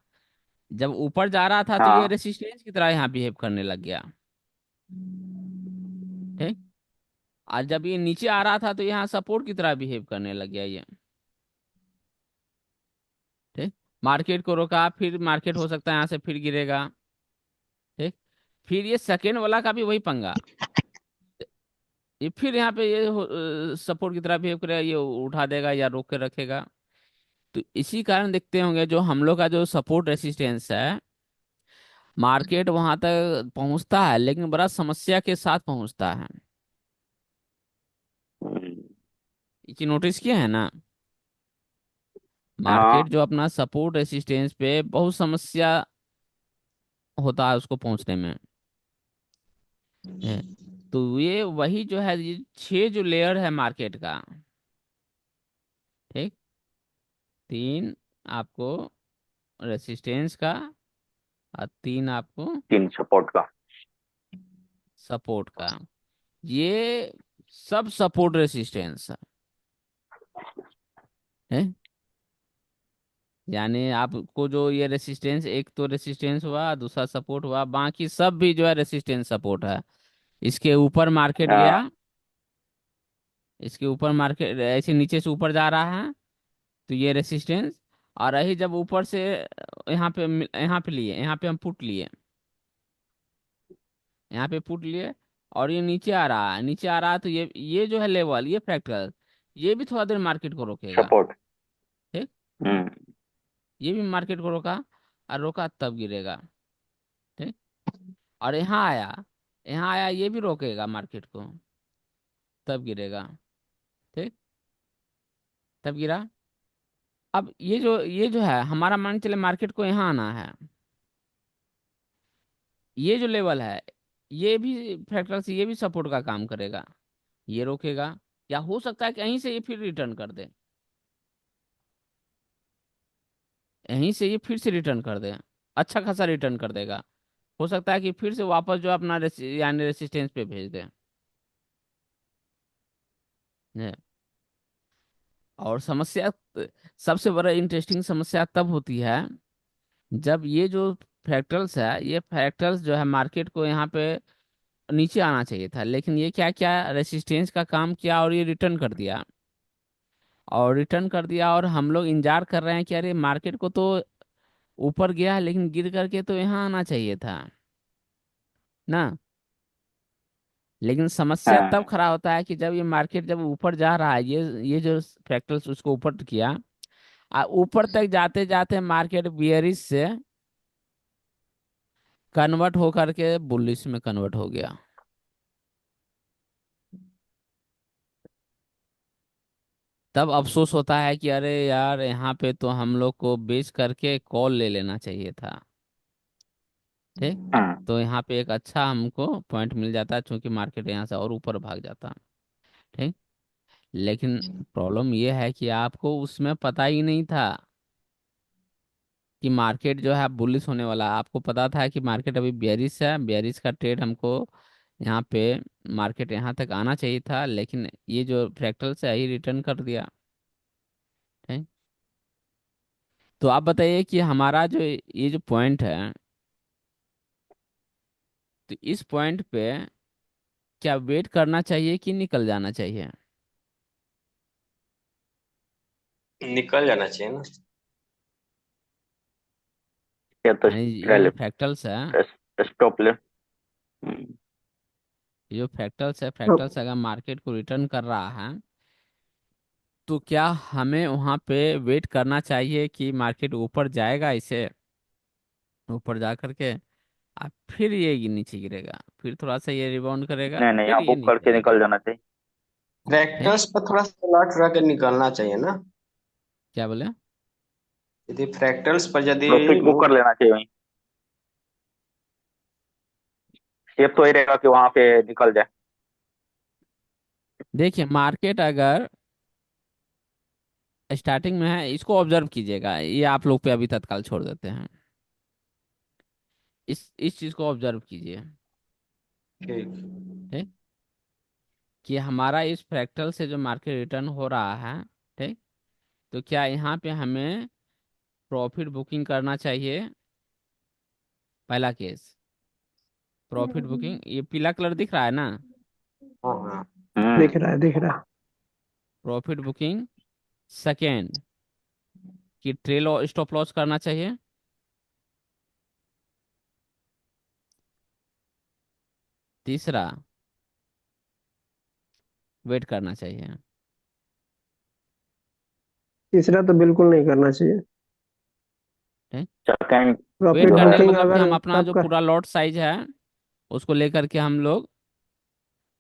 जब ऊपर जा रहा था तो ये हाँ। रेसिस्टेंस की तरह यहाँ बिहेव करने लग गया। ठीक। और जब ये नीचे आ रहा था तो यहाँ सपोर्ट की तरह बिहेव करने लग गया ये। ठीक। मार्केट को रोका, फिर मार्केट हो सकता है यहाँ से फिर गिरेगा। ठीक। फिर ये सेकेंड वाला का भी वही पंगा। ये फिर यहाँ पे ये सपोर्ट की तरह बिहेव करेगा, ये उठा देगा या रोक के रखेगा। तो इसी कारण देखते होंगे जो हम लोग का जो सपोर्ट रेसिस्टेंस है, मार्केट वहां तक पहुंचता है लेकिन बड़ा समस्या के साथ पहुंचता है। हम्म, ये चीज नोटिस किया है ना? मार्केट हाँ। जो अपना सपोर्ट रेसिस्टेंस पे बहुत समस्या होता है उसको पहुंचने में है। तो ये वही जो है, ये 6 जो लेयर है मार्केट का। ठीक। 3 आपको रेसिस्टेंस का और 3 आपको तीन सपोर्ट का। सपोर्ट का। ये सब सपोर्ट रेसिस्टेंस है। यानी आपको जो ये रेसिस्टेंस, एक तो रेसिस्टेंस हुआ, दूसरा सपोर्ट हुआ, बाकी सब भी जो है रेसिस्टेंस सपोर्ट है। इसके ऊपर मार्केट गया, हाँ। इसके ऊपर मार्केट ऐसे नीचे से ऊपर जा रहा है तो ये रेसिस्टेंस। और रही जब ऊपर से यहाँ पे लिए, यहाँ पे हम पुट लिए, यहाँ पे पुट लिए, और ये नीचे आ रहा है तो ये जो है लेवल, ये फ्रैक्टल, ये भी थोड़ा देर मार्केट को रोकेगा। सपोर्ट। ठीक। हम्म। ये भी मार्केट को रोका, और रोका तब गिरेगा। ठीक। और यहाँ आया ये भी रोकेगा मार्केट को, तब गिरेगा। ठीक। तब गिरा। अब ये जो है हमारा, मान के चले मार्केट को यहाँ आना है, ये जो लेवल है, ये भी फैक्टर्स ये भी सपोर्ट का काम करेगा, ये रोकेगा, या हो सकता है कि यहीं से ये फिर रिटर्न कर दे, यहीं से ये फिर से रिटर्न कर दे, अच्छा खासा रिटर्न कर देगा। हो सकता है कि फिर से वापस जो अपना यानी रेसिस्टेंस पे भेज दे। ये। और समस्या, सबसे बड़ा इंटरेस्टिंग समस्या तब होती है जब ये जो फ्रैक्टल्स है, ये फ्रैक्टल्स जो है मार्केट को यहाँ पे नीचे आना चाहिए था, लेकिन ये क्या क्या रेसिस्टेंस का काम किया और ये रिटर्न कर दिया, और रिटर्न कर दिया, और हम लोग इंतजार कर रहे हैं कि अरे मार्केट को तो ऊपर गया है, लेकिन गिर करके तो यहाँ आना चाहिए था ना। लेकिन समस्या तब हाँ खड़ा होता है कि जब ये मार्केट जब ऊपर जा रहा है, ये जो फ्रैक्टल्स उसको ऊपर किया, ऊपर तक जाते जाते मार्केट बियरिश से कन्वर्ट होकर के बुलिश में कन्वर्ट हो गया। तब अफसोस होता है कि अरे यार, यहाँ पे तो हम लोग को बेच करके कॉल ले लेना चाहिए था। ठीक। हाँ तो यहाँ पे एक अच्छा हमको पॉइंट मिल जाता है, क्योंकि मार्केट यहाँ से और ऊपर भाग जाता। ठीक। लेकिन प्रॉब्लम ये है कि आपको उसमें पता ही नहीं था कि मार्केट जो है बुलिश होने वाला है। आपको पता था कि मार्केट अभी बेयरिश है, बेयरिश का ट्रेड हमको यहाँ पे मार्केट यहाँ तक आना चाहिए था, लेकिन ये जो फ्रैक्टल से ही रिटर्न कर दिया। ठीक। तो आप बताइए कि हमारा जो ये जो पॉइंट है, तो इस पॉइंट पे क्या वेट करना चाहिए कि निकल जाना चाहिए? निकल जाना चाहिए ना। ये तो यानी ये जो पहले फ्रैक्टल्स है, स्टॉप ले। हम्म, ये जो फ्रैक्टल्स है, अब फ्रैक्टल्स अगर मार्केट को रिटर्न कर रहा है, तो क्या हमें वहां पे वेट करना चाहिए कि मार्केट ऊपर जाएगा, इसे ऊपर जा करके अब फिर ये नीचे गिरेगा, फिर थोड़ा सा ये रिबाउंड करेगा, नहीं नहीं, फिर यहाँ ये बुक नीचे करके आएगा। निकल जाना चाहिए। ठीक। फ्रैक्टल्स पर थोड़ा सा अलर्ट रह के निकलना चाहिए ना। क्या बोले? यदि फ्रैक्टल्स पर यदि प्रॉफिट बुक वो कर लेना चाहिए वहीं। सेफ तो ही रहेगा कि वहां पे निकल जाए। देखिए, मार्केट अगर स्टार्टिंग में है, इसको ऑब्जर्व कीजिएगा, ये आप लोग पे अभी तत्काल छोड़ देते हैं। इस चीज को ऑब्जर्व कीजिए। ठीक। ठीक। कि हमारा इस फ्रैक्टल से जो मार्केट रिटर्न हो रहा है, ठीक, तो क्या यहाँ पे हमें प्रॉफिट बुकिंग करना चाहिए? पहला केस, प्रॉफिट बुकिंग, ये पीला कलर दिख रहा है ना? हाँ हाँ। दिख रहा है, दिख रहा है। Profit booking. सेकेंड, कि ट्रेल स्टॉप लॉस करना चाहिए। तीसरा, वेट करना चाहिए। तीसरा तो बिल्कुल नहीं करना चाहिए। ठीक। सेकंड वेट प्रॉफिट जो है। करने का बुकिंग मतलब कि अगर हम अपना जो आपका पूरा लॉट साइज है उसको लेकर के हम लोग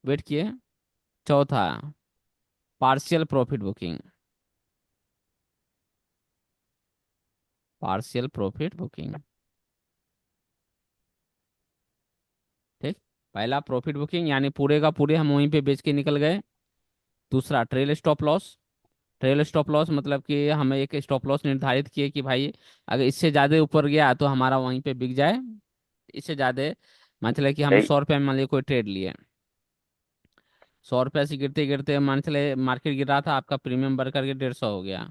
वेट किए। चौथा, partial profit booking, partial profit booking. ठीक। पहला प्रॉफिट बुकिंग, यानी पूरे का पूरे हम वहीं पे बेच के निकल गए। दूसरा, trail stop loss. Trail stop loss मतलब कि हमें एक स्टॉप लॉस निर्धारित किए कि भाई अगर इससे ज़्यादा ऊपर गया तो हमारा वहीं पे बिक जाए। इससे ज़्यादा, मतलब कि हम सही। 100 रुपये में मान लीजिए कोई ट्रेड लिए, 100 रुपये से गिरते गिरते मान चले मार्केट गिर रहा था, आपका प्रीमियम बढ़ करके 150 हो गया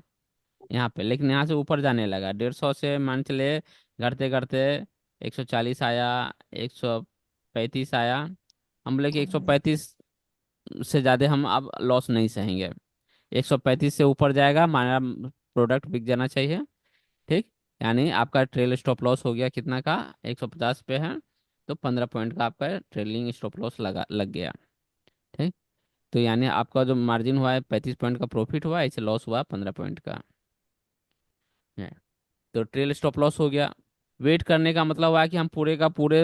यहाँ पे, लेकिन यहाँ से ऊपर जाने लगा, 150 से मान चले घटते घटते 140 आया, 135 आया। हम बोले कि 135 से ज़्यादा हम अब लॉस नहीं सहेंगे, 135 से ऊपर जाएगा हमारा प्रोडक्ट बिक जाना चाहिए। ठीक। यानी आपका ट्रेल स्टॉप लॉस हो गया कितना का, 150 पे है, तो 15 पॉइंट का आपका ट्रेलिंग स्टॉप लॉस लग गया। ठीक। तो यानी आपका जो मार्जिन हुआ है 35 पॉइंट का प्रॉफिट हुआ, इसे लॉस हुआ 15 पॉइंट का है। तो ट्रेल स्टॉप लॉस हो गया। वेट करने का मतलब हुआ कि हम पूरे का पूरे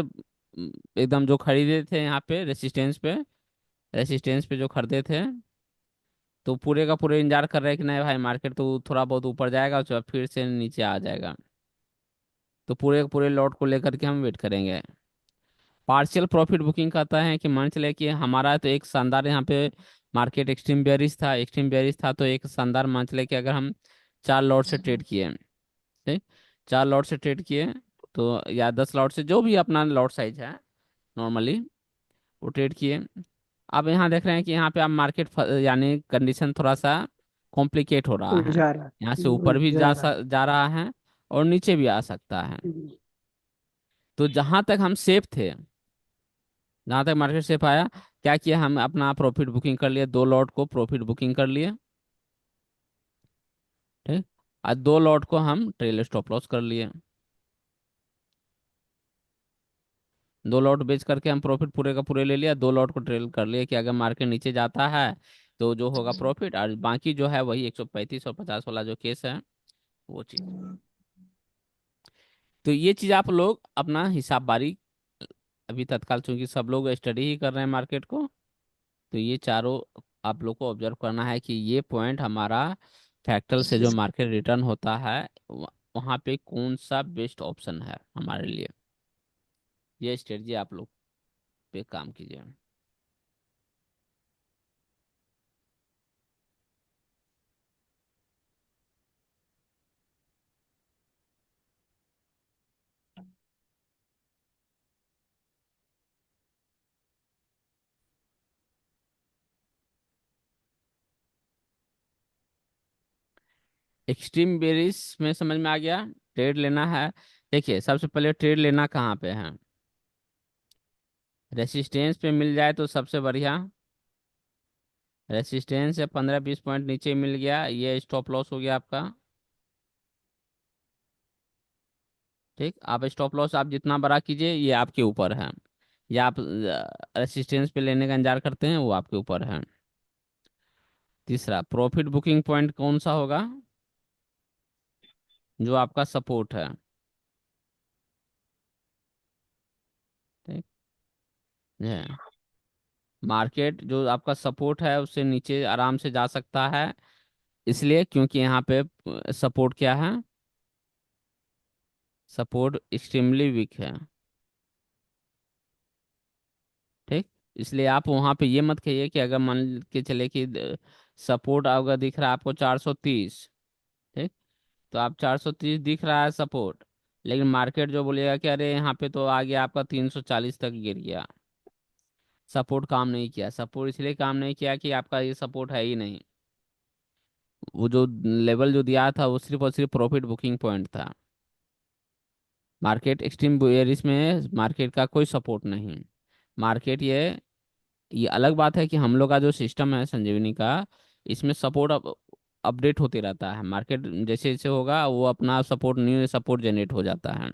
एकदम जो खरीदे थे यहाँ पे रेसिस्टेंस पे जो खरीदे थे, तो पूरे का पूरे इंतजार कर रहे हैं कि नहीं भाई मार्केट तो थोड़ा बहुत ऊपर जाएगा, उसके बाद फिर से नीचे आ जाएगा। तो पूरे के पूरे लॉट को लेकर के हम वेट करेंगे। पार्शियल प्रॉफिट बुकिंग कहता है कि मान चले कि हमारा तो एक शानदार यहाँ पे मार्केट एक्सट्रीम बेयरिश था, एक्सट्रीम बेयरिश था, तो एक शानदार मान चले कि अगर हम 4 लॉट से ट्रेड किए, ठीक, 4 लॉट से ट्रेड किए, तो या 10 लॉट से, जो भी अपना लॉट साइज है नॉर्मली, वो ट्रेड किए। अब यहाँ देख रहे हैं कि यहाँ पे आप मार्केट यानी कंडीशन थोड़ा सा कॉम्प्लिकेट हो रहा है। जा रहा यहाँ से है, ऊपर भी जा रहा है। जा रहा है और नीचे भी आ सकता है। हम्म, तो जहां तक हम सेफ थे, जहां तक मार्केट सेफ आया, क्या किया, हम अपना प्रॉफिट बुकिंग कर लिए, 2 लॉट को प्रॉफिट बुकिंग कर लिए, ठीक। आज 2 लॉट को हम ट्रेल स्टॉप लॉस कर लिए। 2 लॉट बेच करके हम प्रॉफिट पूरे का पूरे ले लिया, 2 लॉट को ट्रेल कर लिया कि अगर मार्केट नीचे जाता है तो जो होगा प्रॉफिट, और बाकी जो है वही 135 और 50 वाला जो केस है, वो चीज। तो ये चीज आप लोग अपना हिसाब बारी, अभी तत्काल चूंकि सब लोग स्टडी ही कर रहे हैं मार्केट को, तो ये चारों आप लोग को ऑब्जर्व करना है कि ये पॉइंट हमारा फैक्टर से जो मार्केट रिटर्न होता है, वहाँ पे कौन सा बेस्ट ऑप्शन है हमारे लिए। ये स्ट्रेटजी आप लोग पे काम कीजिए। एक्सट्रीम बेरिस में समझ में आ गया, ट्रेड लेना है। देखिए सबसे पहले ट्रेड लेना कहाँ पे है, रेसिस्टेंस पे मिल जाए तो सबसे बढ़िया। रेसिस्टेंस से 15-20 पॉइंट नीचे मिल गया, ये स्टॉप लॉस हो गया आपका, ठीक। आप स्टॉप लॉस आप जितना बड़ा कीजिए, ये आपके ऊपर है, या आप रेसिस्टेंस पे लेने का इंतजार करते हैं, वो आपके ऊपर है। तीसरा, प्रॉफिट बुकिंग पॉइंट कौन सा होगा, जो आपका सपोर्ट है, ठीक है। मार्केट जो आपका सपोर्ट है उससे नीचे आराम से जा सकता है, इसलिए क्योंकि यहाँ पे सपोर्ट क्या है, सपोर्ट एक्सट्रीमली वीक है, ठीक। इसलिए आप वहाँ पे ये मत कहिए कि अगर मान के चले कि सपोर्ट अगर दिख रहा है आपको 430, ठीक, तो आप 430 दिख रहा है सपोर्ट, लेकिन मार्केट जो बोलेगा कि अरे यहाँ पे तो आ गया आपका 340 तक गिर गया, सपोर्ट काम नहीं किया। सपोर्ट इसलिए काम नहीं किया कि आपका ये सपोर्ट है ही नहीं, वो जो लेवल जो दिया था वो सिर्फ और सिर्फ प्रॉफिट बुकिंग पॉइंट था। मार्केट एक्सट्रीम बेयरिश में मार्केट का कोई सपोर्ट नहीं। मार्केट ये अलग बात है कि हम लोग का जो सिस्टम है संजीवनी का, इसमें सपोर्ट अपडेट होते रहता है, मार्केट जैसे जैसे होगा वो अपना सपोर्ट, न्यू सपोर्ट जनरेट हो जाता है,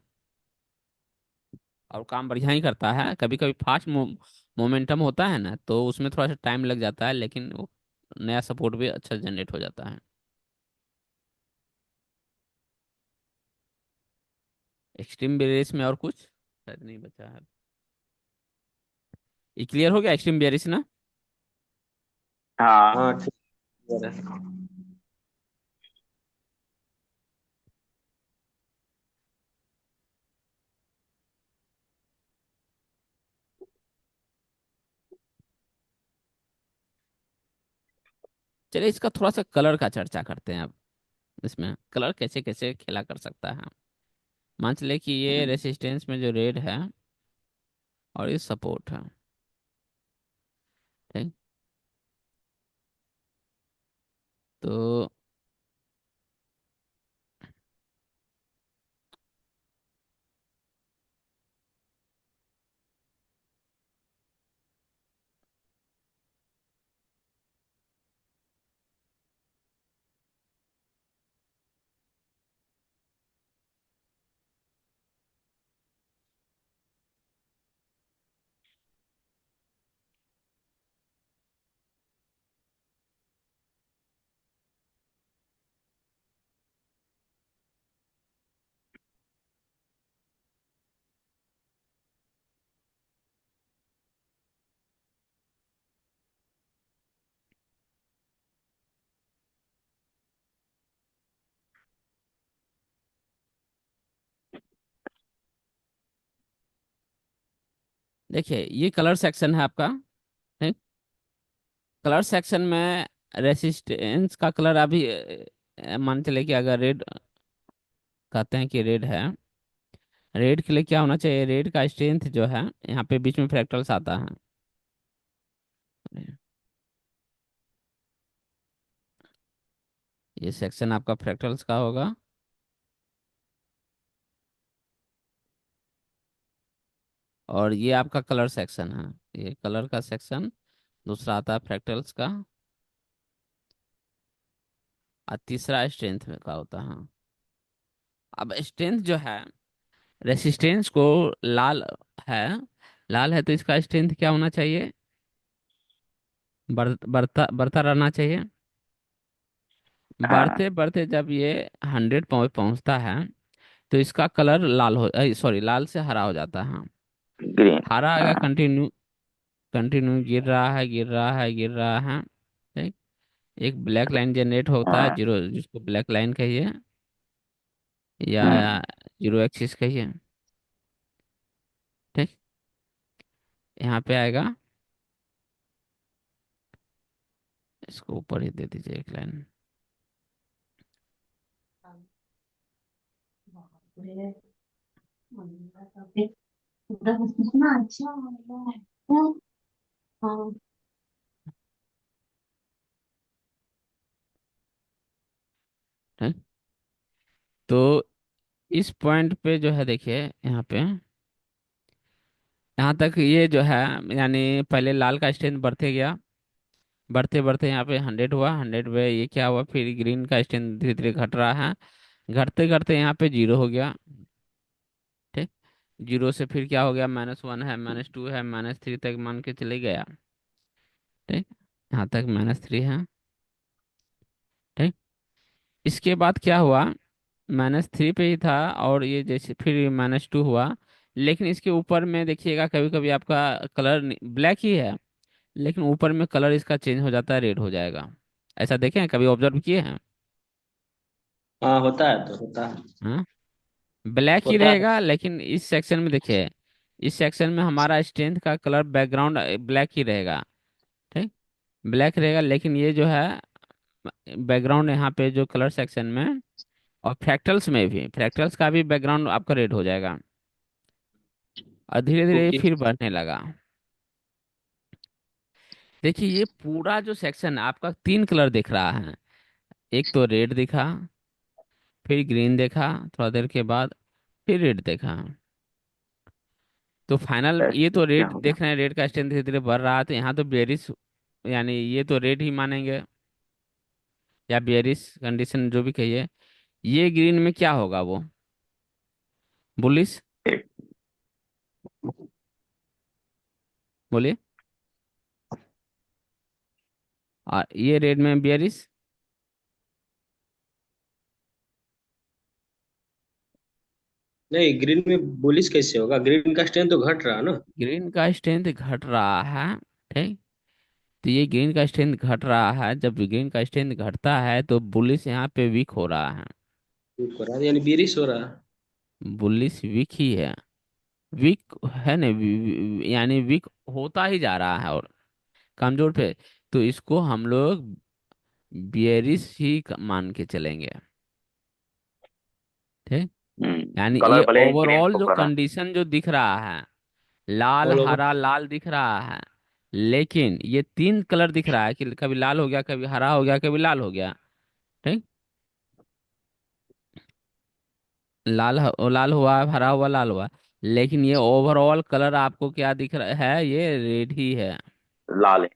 और काम बढ़िया ही करता है। कभी कभी फास्ट मोमेंटम होता है ना, तो उसमें थोड़ा सा टाइम लग जाता है, लेकिन वो नया सपोर्ट भी अच्छा जनरेट हो जाता है। एक्सट्रीम बेयरिश में और कुछ शायद नहीं बचा है। ये क्लियर हो गया एक्सट्रीम बेयरिश ना। हाँ। हाँ ठीक है। चलिए इसका थोड़ा सा कलर का चर्चा करते हैं अब। इसमें कलर कैसे कैसे खेला कर सकता है। मान चले कि ये रेसिस्टेंस में जो रेड है और ये सपोर्ट है, ठीक। तो देखिए ये कलर सेक्शन है आपका। ठीक। कलर सेक्शन में रेसिस्टेंस का कलर अभी मान चले कि अगर रेड कहते हैं कि रेड है, रेड के लिए क्या होना चाहिए, रेड का स्ट्रेंथ जो है यहाँ पे बीच में फ्रैक्टल्स आता है। ये सेक्शन आपका फ्रैक्टल्स का होगा। और ये आपका कलर सेक्शन है, ये कलर का सेक्शन। दूसरा आता है फ्रैक्टल्स का। और तीसरा स्ट्रेंथ का होता है। अब स्ट्रेंथ जो है, रेसिस्टेंस को लाल है, लाल है तो इसका स्ट्रेंथ क्या होना चाहिए, बढ़ता बढ़ता रहना चाहिए। हाँ। बढ़ते बढ़ते जब ये 100 पहुंचता है तो इसका कलर लाल हो, सॉरी, लाल से हरा हो जाता है। ग्रीन। हरा आएगा, हाँ। कंटिन्यू कंटिन्यू गिर रहा है, गिर रहा है, गिर रहा है। ठीक। एक ब्लैक लाइन जनरेट होता है, हाँ। जीरो, जिसको ब्लैक लाइन कहिए या हम्म। जीरो एक्सिस कहिए। ठीक। यहाँ पे आएगा, इसको ऊपर ही दे दीजिए एक लाइन। ठीक। तो इस पॉइंट पे जो है देखिए यहाँ पे, यहाँ तक ये जो है, यानी पहले लाल का स्ट्रेंथ बढ़ते गया, बढ़ते बढ़ते यहाँ पे 100 हुआ, 100 पे ये क्या हुआ, फिर ग्रीन का स्ट्रेंथ धीरे धीरे घट रहा है, घटते घटते यहाँ पे जीरो हो गया। ठीक। जीरो से फिर क्या हो गया, -1 है, -2 है, -3 तक मान के चले गया। ठीक। यहाँ तक -3 है। ठीक। इसके बाद क्या हुआ, -3 पे ही था, और ये जैसे फिर -2 हुआ। लेकिन इसके ऊपर में देखिएगा कभी कभी आपका कलर ब्लैक ही है, लेकिन ऊपर में कलर इसका चेंज हो जाता है, रेड हो जाएगा। ऐसा देखे हैं, कभी ऑब्जर्व किए हैं? हाँ, होता है तो होता है। हाँ। ब्लैक ही होता है। रहेगा, लेकिन इस सेक्शन में देखिए, इस सेक्शन में हमारा स्ट्रेंथ का कलर बैकग्राउंड ब्लैक ही रहेगा। ठीक। ब्लैक रहेगा, लेकिन ये जो है बैकग्राउंड यहाँ पे जो कलर सेक्शन में, और फ्रैक्टल्स में भी, फ्रैक्टल्स का भी बैकग्राउंड आपका रेड हो जाएगा। और धीरे धीरे ये ओके। फिर बढ़ने लगा। देखिए ये पूरा जो सेक्शन है आपका 3 कलर दिख रहा है। एक तो रेड दिखा, फिर ग्रीन देखा, थोड़ा देर के बाद फिर रेड देखा। तो फाइनल ये ऐसे तो क्या रेड हो गया? देख रहे हैं, रेड का स्ट्रेंथ धीरे धीरे बढ़ रहा है, तो यहाँ तो बेरिश, यानी ये तो रेड ही मानेंगे, या बेरिश कंडीशन जो भी कहिए। ये ग्रीन में क्या होगा, वो बुलिश, एक। बोलिए। और ये रेड में बेरिश। नहीं, ग्रीन में बुलिश कैसे होगा? ग्रीन का स्ट्रेंथ तो घट रहा है ना। ग्रीन का स्ट्रेंथ घट रहा है। ठीक। तो ये ग्रीन का स्ट्रेंथ घट रहा है, जब ग्रीन का स्ट्रेंथ घटता है तो बुलिश यहाँ पे वीक हो रहा है। ठीक हो रहा है, यानी बेरिश हो रहा है। बुलिश वीक ही है, वीक है ना, यानी वीक होता ही जा रहा है और कमजोर पे। तो इसको हम लोग बियरिश ही मान के चलेंगे। ठीक। यानी कलर ये भले ही ग्रीन ओवरऑल शो जो कर रहा है। कंडीशन जो दिख रहा है, लाल ऑल ओवर। हरा लाल दिख रहा है, लेकिन ये 3 कलर दिख रहा है कि कभी लाल हो गया, कभी हरा हो गया, कभी लाल हो गया। ठीक। लाल हुआ, हरा हुआ, लाल हुआ, लेकिन ये ओवरऑल कलर आपको क्या दिख रहा है, ये रेड ही है। लाल है।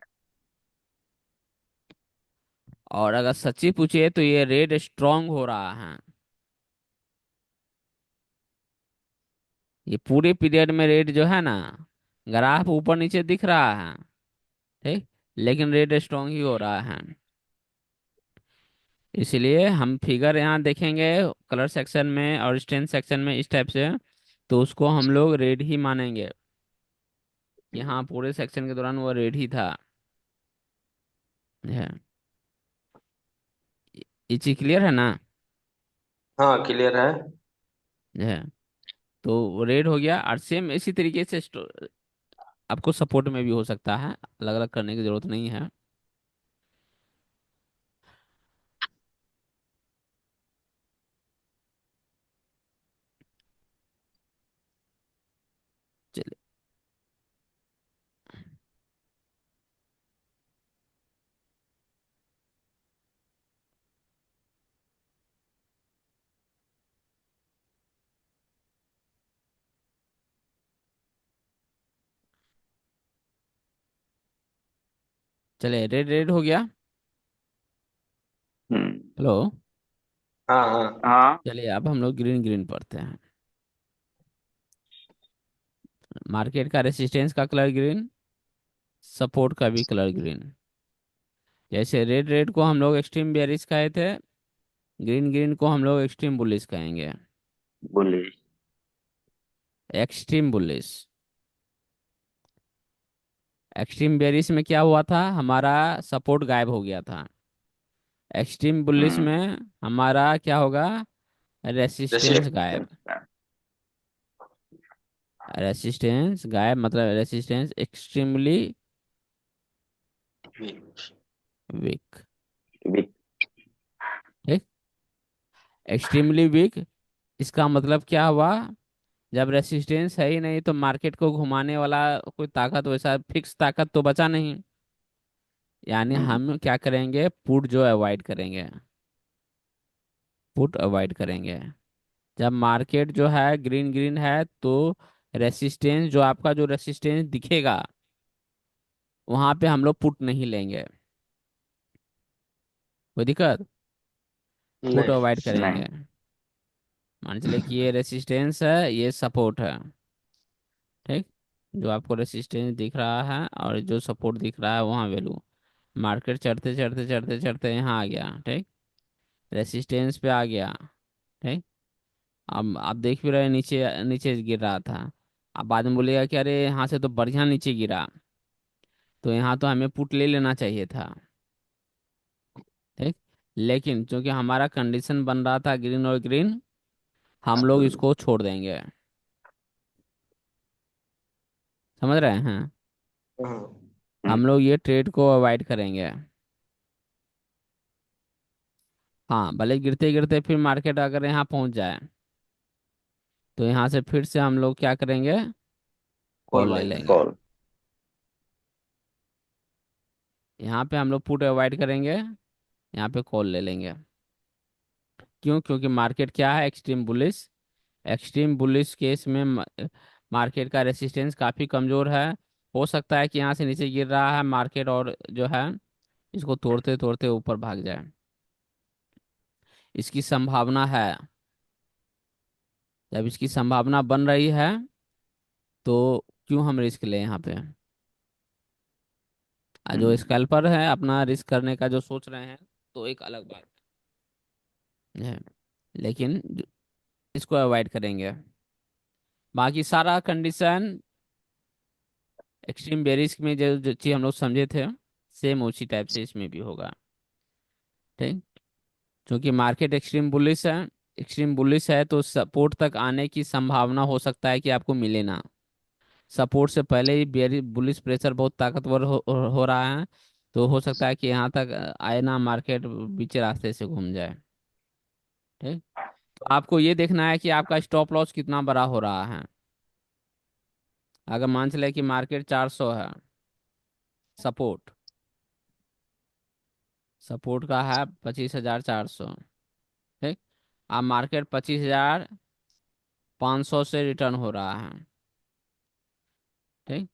और अगर सच्ची पूछिए तो ये रेड स्ट्रांग हो रहा है। ये पूरे पीरियड में रेड जो है ना, ग्राफ ऊपर नीचे दिख रहा है। ठीक। लेकिन रेड स्ट्रांग ही हो रहा है। इसलिए हम फिगर यहाँ देखेंगे कलर सेक्शन में और स्ट्रेंथ सेक्शन में इस टाइप से, तो उसको हम लोग रेड ही मानेंगे। यहाँ पूरे सेक्शन के दौरान वो रेड ही था। है। ये चीज क्लियर है ना? हाँ, क्लियर है। है। तो रेड हो गया, और सेम इसी तरीके से आपको सपोर्ट में भी हो सकता है, अलग अलग करने की जरूरत नहीं है। चलिए। चलिए, रेड रेड हो गया। हम्म। हेलो। हाँ हाँ। हाँ। चलिए, अब हम लोग ग्रीन ग्रीन पढ़ते हैं। मार्केट का रेसिस्टेंस का कलर ग्रीन, सपोर्ट का भी कलर ग्रीन। जैसे रेड रेड को हम लोग एक्सट्रीम बेयरिश कहे थे, ग्रीन ग्रीन को हम लोग एक्सट्रीम बुलिश कहेंगे। Bullish. Extreme bullish. Extreme bearish में क्या हुआ था, हमारा सपोर्ट गायब हो गया था। एक्सट्रीम बुलिश हम्म। में हमारा क्या होगा, रेसिस्टेंस गायब। रेसिस्टेंस। रेसिस्टेंस गायब मतलब रेसिस्टेंस एक्सट्रीमली वीक। वीक। ठीक। एक्सट्रीमली वीक, इसका मतलब क्या हुआ, जब रेसिस्टेंस है ही नहीं तो मार्केट को घुमाने वाला कोई ताकत, वैसा फिक्स ताकत तो बचा नहीं। यानी हम्म। हम क्या करेंगे, पुट जो अवॉइड करेंगे। पुट अवॉइड करेंगे। जब मार्केट जो है ग्रीन ग्रीन है तो रेसिस्टेंस, जो आपका जो रेसिस्टेंस दिखेगा वहां पे हम लोग पुट नहीं लेंगे। कोई दिक्कत? पुट नहीं। अवॉइड नहीं। करेंगे। मान चले कि ये रेसिस्टेंस है, ये सपोर्ट है। ठीक। जो आपको रेसिस्टेंस दिख रहा है और जो सपोर्ट दिख रहा है वहाँ वैल्यू। मार्केट चढ़ते चढ़ते चढ़ते चढ़ते यहाँ आ गया। ठीक। रेसिस्टेंस पे आ गया। ठीक। अब आप देख भी रहे, नीचे नीचे गिर रहा था। अब बाद में बोलेगा कि अरे यहाँ से तो बढ़िया नीचे गिरा, तो यहाँ तो हमें पुट ले लेना चाहिए था। ठीक। लेकिन चूंकि हमारा कंडीशन बन रहा था ग्रीन और ग्रीन, हम लोग इसको छोड़ देंगे। समझ रहे हैं? हाँ। हम लोग ये ट्रेड को अवॉइड करेंगे। हाँ, भले गिरते गिरते फिर मार्केट अगर यहाँ पहुंच जाए तो यहाँ से फिर से हम लोग क्या करेंगे, कॉल कॉल ले बाय लेंगे। करेंगे। कॉल। यहाँ पे हम लोग पुट अवॉइड करेंगे, यहाँ पे कॉल ले लेंगे। क्यों? क्योंकि मार्केट क्या है, extreme bullish. Extreme bullish case में मार्केट का रेसिस्टेंस काफ़ी कमज़ोर है। हो सकता है कि यहाँ से नीचे गिर रहा है मार्केट और जो है इसको तोड़ते तोड़ते ऊपर भाग जाए। इसकी संभावना है। जब इसकी संभावना बन रही है तो क्यों हम रिस्क लें यहाँ पे। जो हम्म। स्कैल्पर है अपना रिस्क करने का जो सोच रहे हैं तो एक अलग बात है, लेकिन इसको अवॉइड करेंगे। बाकी सारा कंडीशन एक्सट्रीम बेरिस्क में जो जो चीज़ हम लोग समझे थे, सेम उसी टाइप से इसमें भी होगा। ठीक। क्योंकि मार्केट एक्सट्रीम बुलिश है, एक्सट्रीम बुलिश है तो सपोर्ट तक आने की संभावना हो सकता है कि आपको मिले ना। सपोर्ट से पहले ही बेरी बुलिश प्रेशर बहुत ताकतवर हो रहा है, तो हो सकता है कि यहाँ तक आए ना, मार्केट बीच रास्ते से घूम जाए। ठीक। तो आपको ये देखना है कि आपका स्टॉप लॉस कितना बड़ा हो रहा है। अगर मान चले कि मार्केट 400 है, सपोर्ट, सपोर्ट का है 25,400। ठीक। अब मार्केट 25,500 से रिटर्न हो रहा है। ठीक।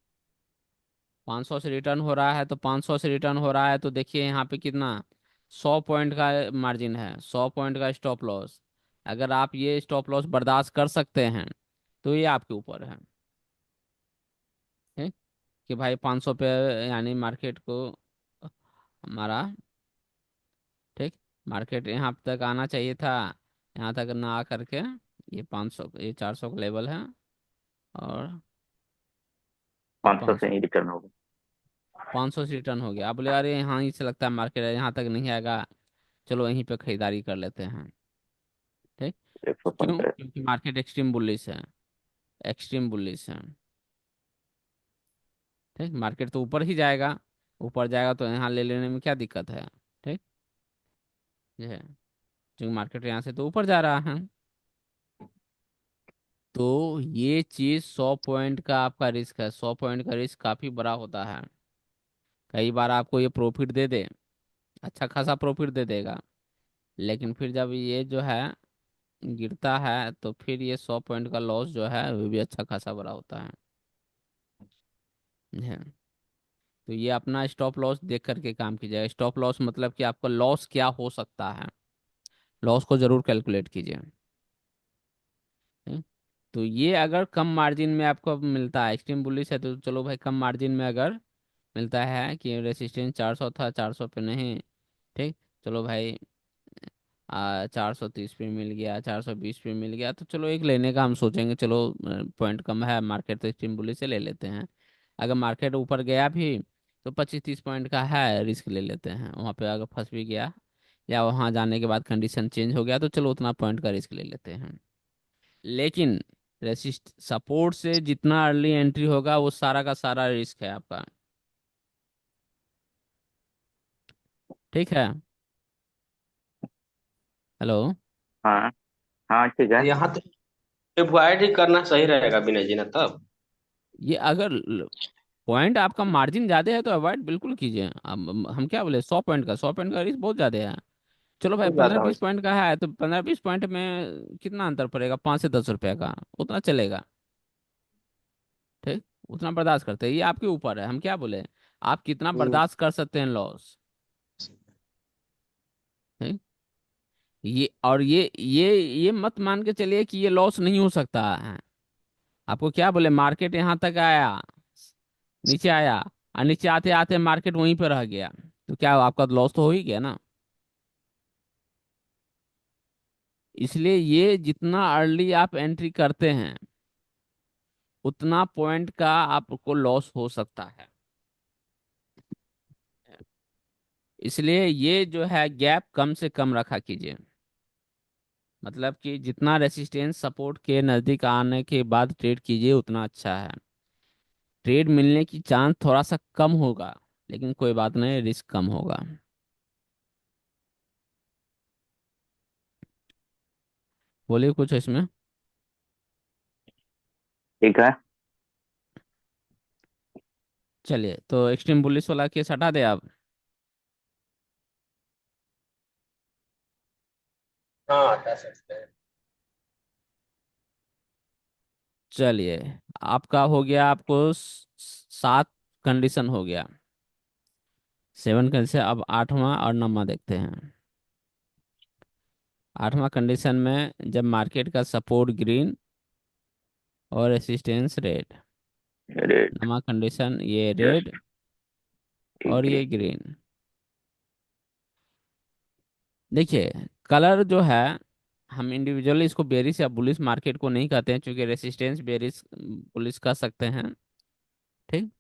500 से रिटर्न हो रहा है, तो 500 से रिटर्न हो रहा है तो देखिए यहाँ पे कितना, 100 पॉइंट का मार्जिन है, 100 पॉइंट का स्टॉप लॉस। अगर आप ये स्टॉप लॉस बर्दाश्त कर सकते हैं तो ये आपके ऊपर है। ठीक। कि भाई 500 पे यानी मार्केट को हमारा, ठीक, मार्केट यहाँ तक आना चाहिए था, यहाँ तक ना आ करके ये 500, ये 400 का लेवल है और ये 500 से 500, ही रिटर्न होगा। 500 से रिटर्न हो गया। आप बोले अरे यहाँ ही से लगता है मार्केट यहाँ तक नहीं आएगा, चलो यहीं पे खरीदारी कर लेते हैं। ठीक। 115। क्यों? क्योंकि मार्केट एक्सट्रीम बुलिश है, एक्सट्रीम बुलिश है। ठीक, मार्केट तो ऊपर ही जाएगा, ऊपर जाएगा तो यहाँ ले लेने में क्या दिक्कत है। ठीक, ये है, क्योंकि मार्केट यहाँ से तो ऊपर जा रहा है। तो ये चीज 100 पॉइंट का आपका रिस्क है, 100 पॉइंट का रिस्क काफी बड़ा होता है। कई बार आपको ये प्रॉफिट दे दे, अच्छा खासा प्रॉफिट दे देगा, लेकिन फिर जब ये जो है गिरता है तो फिर ये 100 पॉइंट का लॉस जो है वो भी अच्छा खासा बड़ा होता है। है। तो ये अपना स्टॉप लॉस देख करके काम कीजिएगा। स्टॉप लॉस मतलब कि आपका लॉस क्या हो सकता है, लॉस को जरूर कैलकुलेट कीजिए। है? तो ये अगर कम मार्जिन में आपको मिलता है, एक्सट्रीम बुलिश है तो चलो भाई कम मार्जिन में अगर मिलता है कि रेसिस्टेंस 400 था, 400 पे नहीं, ठीक, चलो भाई 430 पे मिल गया, 420 पे मिल गया, तो चलो एक लेने का हम सोचेंगे, चलो पॉइंट कम है मार्केट तो एक्सट्रीम बुलिश से ले लेते हैं। अगर मार्केट ऊपर गया भी तो 25-30 पॉइंट का है, रिस्क ले लेते हैं, वहाँ पे अगर फंस भी गया या वहाँ जाने के बाद कंडीशन चेंज हो गया तो चलो उतना पॉइंट का रिस्क ले लेते हैं। लेकिन रेसिस्ट सपोर्ट से जितना अर्ली एंट्री होगा वो सारा का सारा रिस्क है आपका। ठीक है। हेलो। हाँ हाँ ठीक है। यहाँ तो अवॉइड ही करना सही रहेगा विनय जी ना तब। ये अगर पॉइंट आपका मार्जिन ज्यादा है तो अवॉइड बिल्कुल कीजिए। अब हम क्या बोले, 100 पॉइंट का, 100 पॉइंट का रिस्क बहुत ज्यादा है। चलो भाई बहुत पंद्रह ज्यादा हो। बीस पॉइंट का है तो 15-20 पॉइंट में कितना अंतर पड़ेगा, 5 से 10 रुपए का, उतना चलेगा। ठीक, उतना बर्दाश्त करते हैं, ये आपके ऊपर है, हम क्या बोले, आप कितना हम्म। बर्दाश्त कर सकते हैं लॉस। ठीक, ये और ये मत मान के चलिए कि ये लॉस नहीं हो सकता है। आपको क्या बोले, मार्केट यहाँ तक आया, नीचे आया, और नीचे आते आते मार्केट वहीं पर रह गया, तो क्या आपका लॉस तो हो ही गया ना। इसलिए ये जितना अर्ली आप एंट्री करते हैं उतना पॉइंट का आपको लॉस हो सकता है। इसलिए ये जो है गैप कम से कम रखा कीजिए। मतलब कि जितना रेसिस्टेंस सपोर्ट के नज़दीक आने के बाद ट्रेड कीजिए उतना अच्छा है। ट्रेड मिलने की चांस थोड़ा सा कम होगा, लेकिन कोई बात नहीं, रिस्क कम होगा। बोलिए कुछ इसमें। ठीक है। चलिए तो एक्सट्रीम बुलिश वाला केस हटा दे आप। हाँ हटा सकते हैं। चलिए, आपका हो गया, आपको 7 कंडीशन हो गया, 7 कंडीशन। अब 8वां और 9वां देखते हैं। 8वां कंडीशन में जब मार्केट का सपोर्ट ग्रीन और रेसिस्टेंस रेड, रेट। 9वां कंडीशन ये यस। रेड और ठीक है। ये ग्रीन। देखिए, कलर जो है, हम इंडिविजुअली इसको बेरिश या बुलिश मार्केट को नहीं कहते हैं, क्योंकि रेसिस्टेंस बेरिश बुलिश कह सकते हैं। ठीक,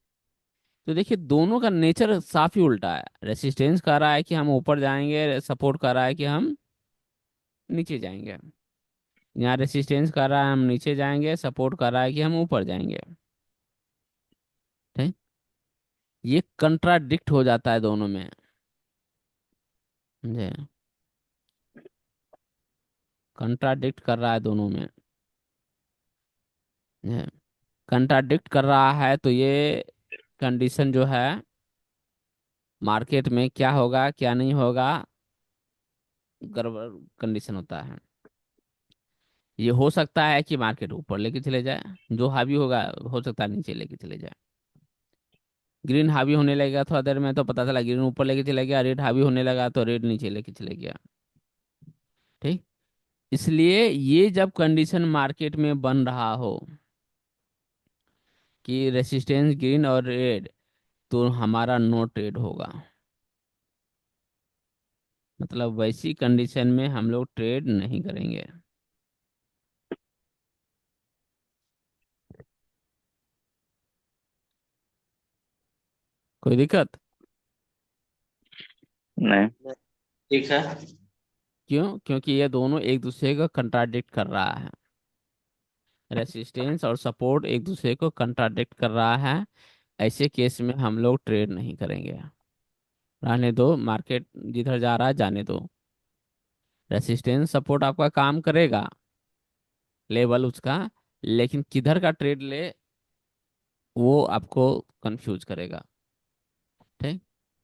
तो देखिए दोनों का नेचर साफ ही उल्टा है। रेसिस्टेंस कह रहा है कि हम ऊपर जाएंगे, सपोर्ट कर रहा है कि हम नीचे जाएंगे। यहाँ रेसिस्टेंस कर रहा है हम नीचे जाएंगे, सपोर्ट कर रहा है कि हम ऊपर जाएंगे। ठीक, ये कंट्राडिक्ट हो जाता है दोनों में। समझे, कंट्राडिक्ट कर रहा है दोनों में। कंट्राडिक्ट कर रहा है तो ये कंडीशन जो है मार्केट में क्या होगा क्या नहीं होगा, गड़बड़ कंडीशन होता है। ये हो सकता है कि मार्केट ऊपर लेके चले जाए, जो हावी होगा हो सकता है नीचे लेके चले जाए। ग्रीन हावी होने लगेगा थोड़ा देर में तो पता चला ग्रीन ऊपर लेके चले गया, रेड हावी होने लगा तो रेड नीचे लेके चले गया। ठीक, इसलिए ये जब कंडीशन मार्केट में बन रहा हो कि रेसिस्टेंस ग्रीन और रेड, तो हमारा नो ट्रेड होगा। मतलब वैसी कंडीशन में हम लोग ट्रेड नहीं करेंगे। कोई दिक्कत? नहीं। ठीक है। क्यों? क्योंकि ये दोनों एक दूसरे को कंट्राडिक्ट कर रहा है। रेसिस्टेंस और सपोर्ट एक दूसरे को कंट्राडिक्ट कर रहा है। ऐसे केस में हम लोग ट्रेड नहीं करेंगे। रहने दो, मार्केट जिधर जा रहा है जाने दो। रेसिस्टेंस सपोर्ट आपका काम करेगा, लेवल उसका, लेकिन किधर का ट्रेड ले वो आपको कंफ्यूज करेगा। ठीक।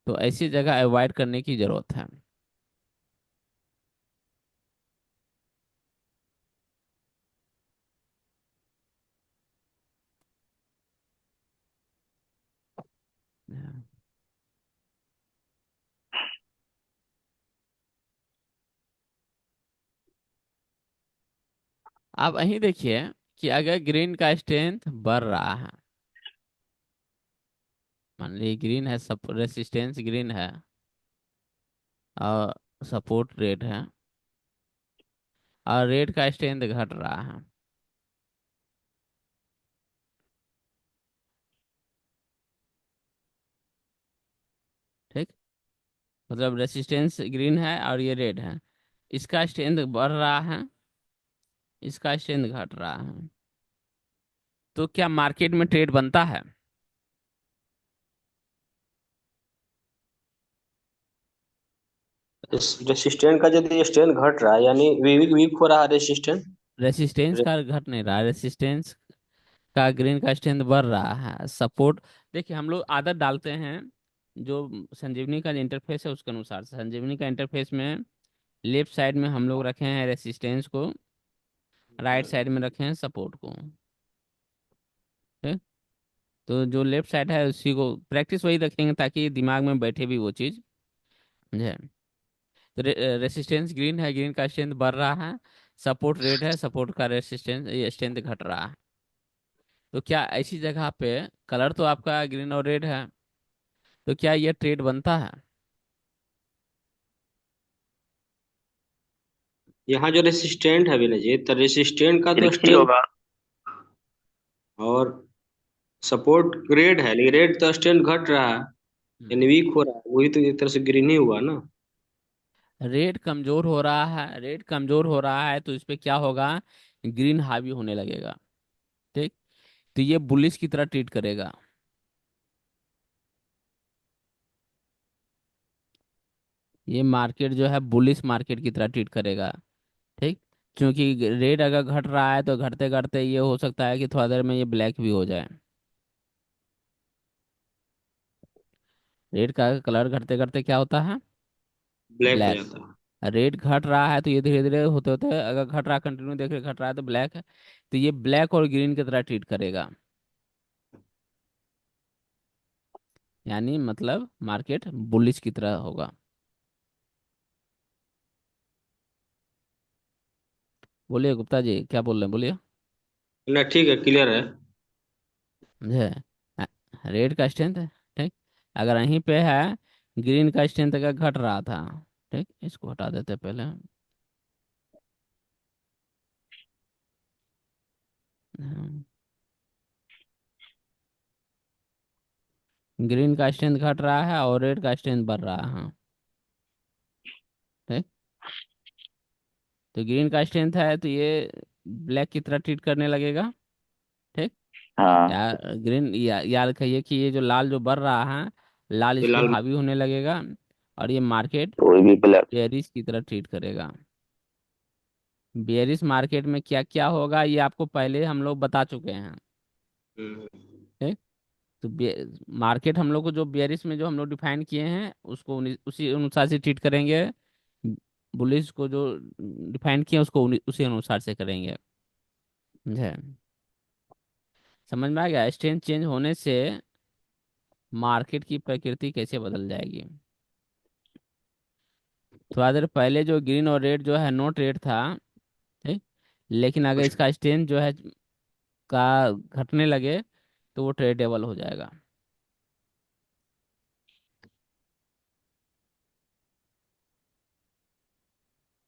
तो ऐसी जगह अवॉइड करने की जरूरत है। आप वहीं देखिए कि अगर ग्रीन का स्ट्रेंथ बढ़ रहा है, मान लीजिए ग्रीन है, सब रेसिस्टेंस ग्रीन है और सपोर्ट रेड है, और रेड का स्ट्रेंथ घट रहा है। ठीक। मतलब रेसिस्टेंस ग्रीन है और ये रेड है, इसका स्ट्रेंथ बढ़ रहा है, इसका स्ट्रेंथ घट रहा है। तो क्या मार्केट में ट्रेड बनता है? रेसिस्टेंट का यदि स्ट्रेंथ घट रहा है यानी वीक वीक हो रहा है रेसिस्टेंट। रेसिस्टेंस का घट नहीं रहा, रेसिस्टेंस का ग्रीन का स्ट्रेंथ बढ़ रहा है, सपोर्ट। देखिए हम लोग आदत डालते हैं, जो संजीवनी का इंटरफेस है उसके अनुसार। संजीवनी का इंटरफेस में लेफ्ट साइड में हम लोग रखे हैं रेसिस्टेंस को, राइट साइड में रखे हैं सपोर्ट को। ठीक? तो जो लेफ्ट साइड है उसी को प्रैक्टिस वही रखेंगे ताकि दिमाग में बैठे भी वो चीज़। समझे? तो रेसिस्टेंस ग्रीन है, ग्रीन का स्ट्रेंथ बढ़ रहा है। सपोर्ट रेड है, सपोर्ट का रेसिस्टेंस ये स्ट्रेंथ घट रहा है। तो क्या ऐसी जगह पे, कलर तो आपका ग्रीन और रेड है, तो क्या ये ट्रेड बनता है? यहाँ जो रेसिस्टेंट है विनय जी, तो रेसिस्टेंट का तो ठीक ही स्ट्रेंथ होगा। और सपोर्ट रेड है, लेकिन रेड तो स्ट्रेंथ घट रहा है हम्म। यानी वीक हो रहा है, वही तो एक तरह से ग्रीन ही हुआ ना। रेड कमजोर हो रहा है, रेड कमजोर हो रहा है तो इस पे क्या होगा? ग्रीन हावी होने लगेगा। ठीक। तो ये बुलिश की तरह ट्रीट करेगा। ये मार्केट जो है बुलिश मार्केट की तरह ट्रीट करेगा। ठीक। क्योंकि रेट अगर घट रहा है तो घटते घटते ये हो सकता है कि थोड़ा देर में ये ब्लैक भी हो जाए। रेड का कलर घटते घटते क्या होता है? ब्लैक हो ब्लैक। जाता है। रेड घट रहा है तो ये धीरे धीरे होते होते अगर घट रहा, कंटिन्यू देख रहे घट रहा है तो ब्लैक है। तो ये ब्लैक और ग्रीन की तरह ट्रीट करेगा। यानी मतलब मार्केट बुलिश की तरह होगा। बोलिए गुप्ता जी, क्या बोल रहे हैं, बोलिए। ना ठीक है, क्लियर है। समझे? रेड का स्ट्रेंथ है। ठीक। अगर यहीं पे है, ग्रीन का स्ट्रेंथ अगर घट रहा था, ठीक, इसको हटा देते पहले। ग्रीन का स्ट्रेंथ घट रहा है और रेड का स्ट्रेंथ बढ़ रहा है। ठीक। तो ग्रीन का स्ट्रेंथ है तो ये ब्लैक की तरह ट्रीट करने लगेगा। ठीक। हाँ। यार ग्रीन याद रखिए कि ये जो लाल जो बढ़ रहा है, लाल इस पे फिलहाल हावी होने लगेगा, और ये मार्केट तो वही भी ब्लैक। बेयरिश की तरह ट्रीट करेगा। बेयरिश मार्केट में क्या क्या होगा ये आपको पहले हम लोग बता चुके हैं। हम्म, ठीक। तो मार्केट हम लोग को जो बेयरिश में जो हम लोग डिफाइन किए हैं उसको उसी अनुसार से ट्रीट करेंगे। बुलिश को जो डिफाइन किए उसको उसी अनुसार से करेंगे। समझे? समझ में आ गया? स्ट्रेंथ चेंज होने से मार्केट की प्रकृति कैसे बदल जाएगी। थोड़ा देर पहले जो ग्रीन और रेड जो है नो ट्रेड था। ठीक। लेकिन अगर कुछ इसका स्ट्रेंथ जो है का घटने लगे तो वो ट्रेडेबल हो जाएगा।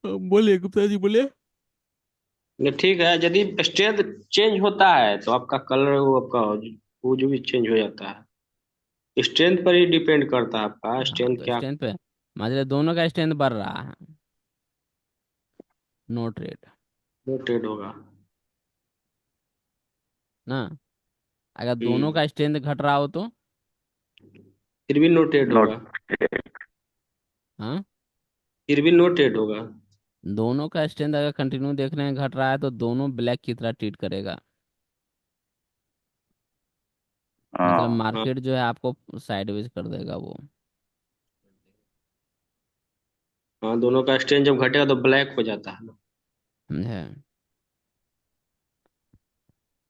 बोलिए गुप्ता जी, बोलिए। नहीं, ठीक है, यदि स्ट्रेंथ चेंज होता है तो आपका कलर वो आपका वो जो भी चेंज हो जाता है, स्ट्रेंथ पर ही डिपेंड करता है आपका हाँ, स्ट्रेंथ तो क्या। स्ट्रेंथ पे मतलब दोनों का स्ट्रेंथ बढ़ रहा है, नो ट्रेड वो ट्रेड होगा। ना। अगर दोनों का स्ट्रेंथ घट रहा हो तो? फिर भी नो ट्रेड नोट। होगा। हाँ, फिर भी नो ट्रेड होगा। दोनों का स्ट्रेंथ अगर कंटिन्यू देख रहे हैं घट रहा है तो दोनों ब्लैक की तरह ट्रीट करेगा। मतलब हाँ। हाँ। मार्केट जो है आपको साइडवेज कर देगा वो। हाँ, दोनों का एक्सचेंज जब घटेगा तो ब्लैक हो जाता है। है।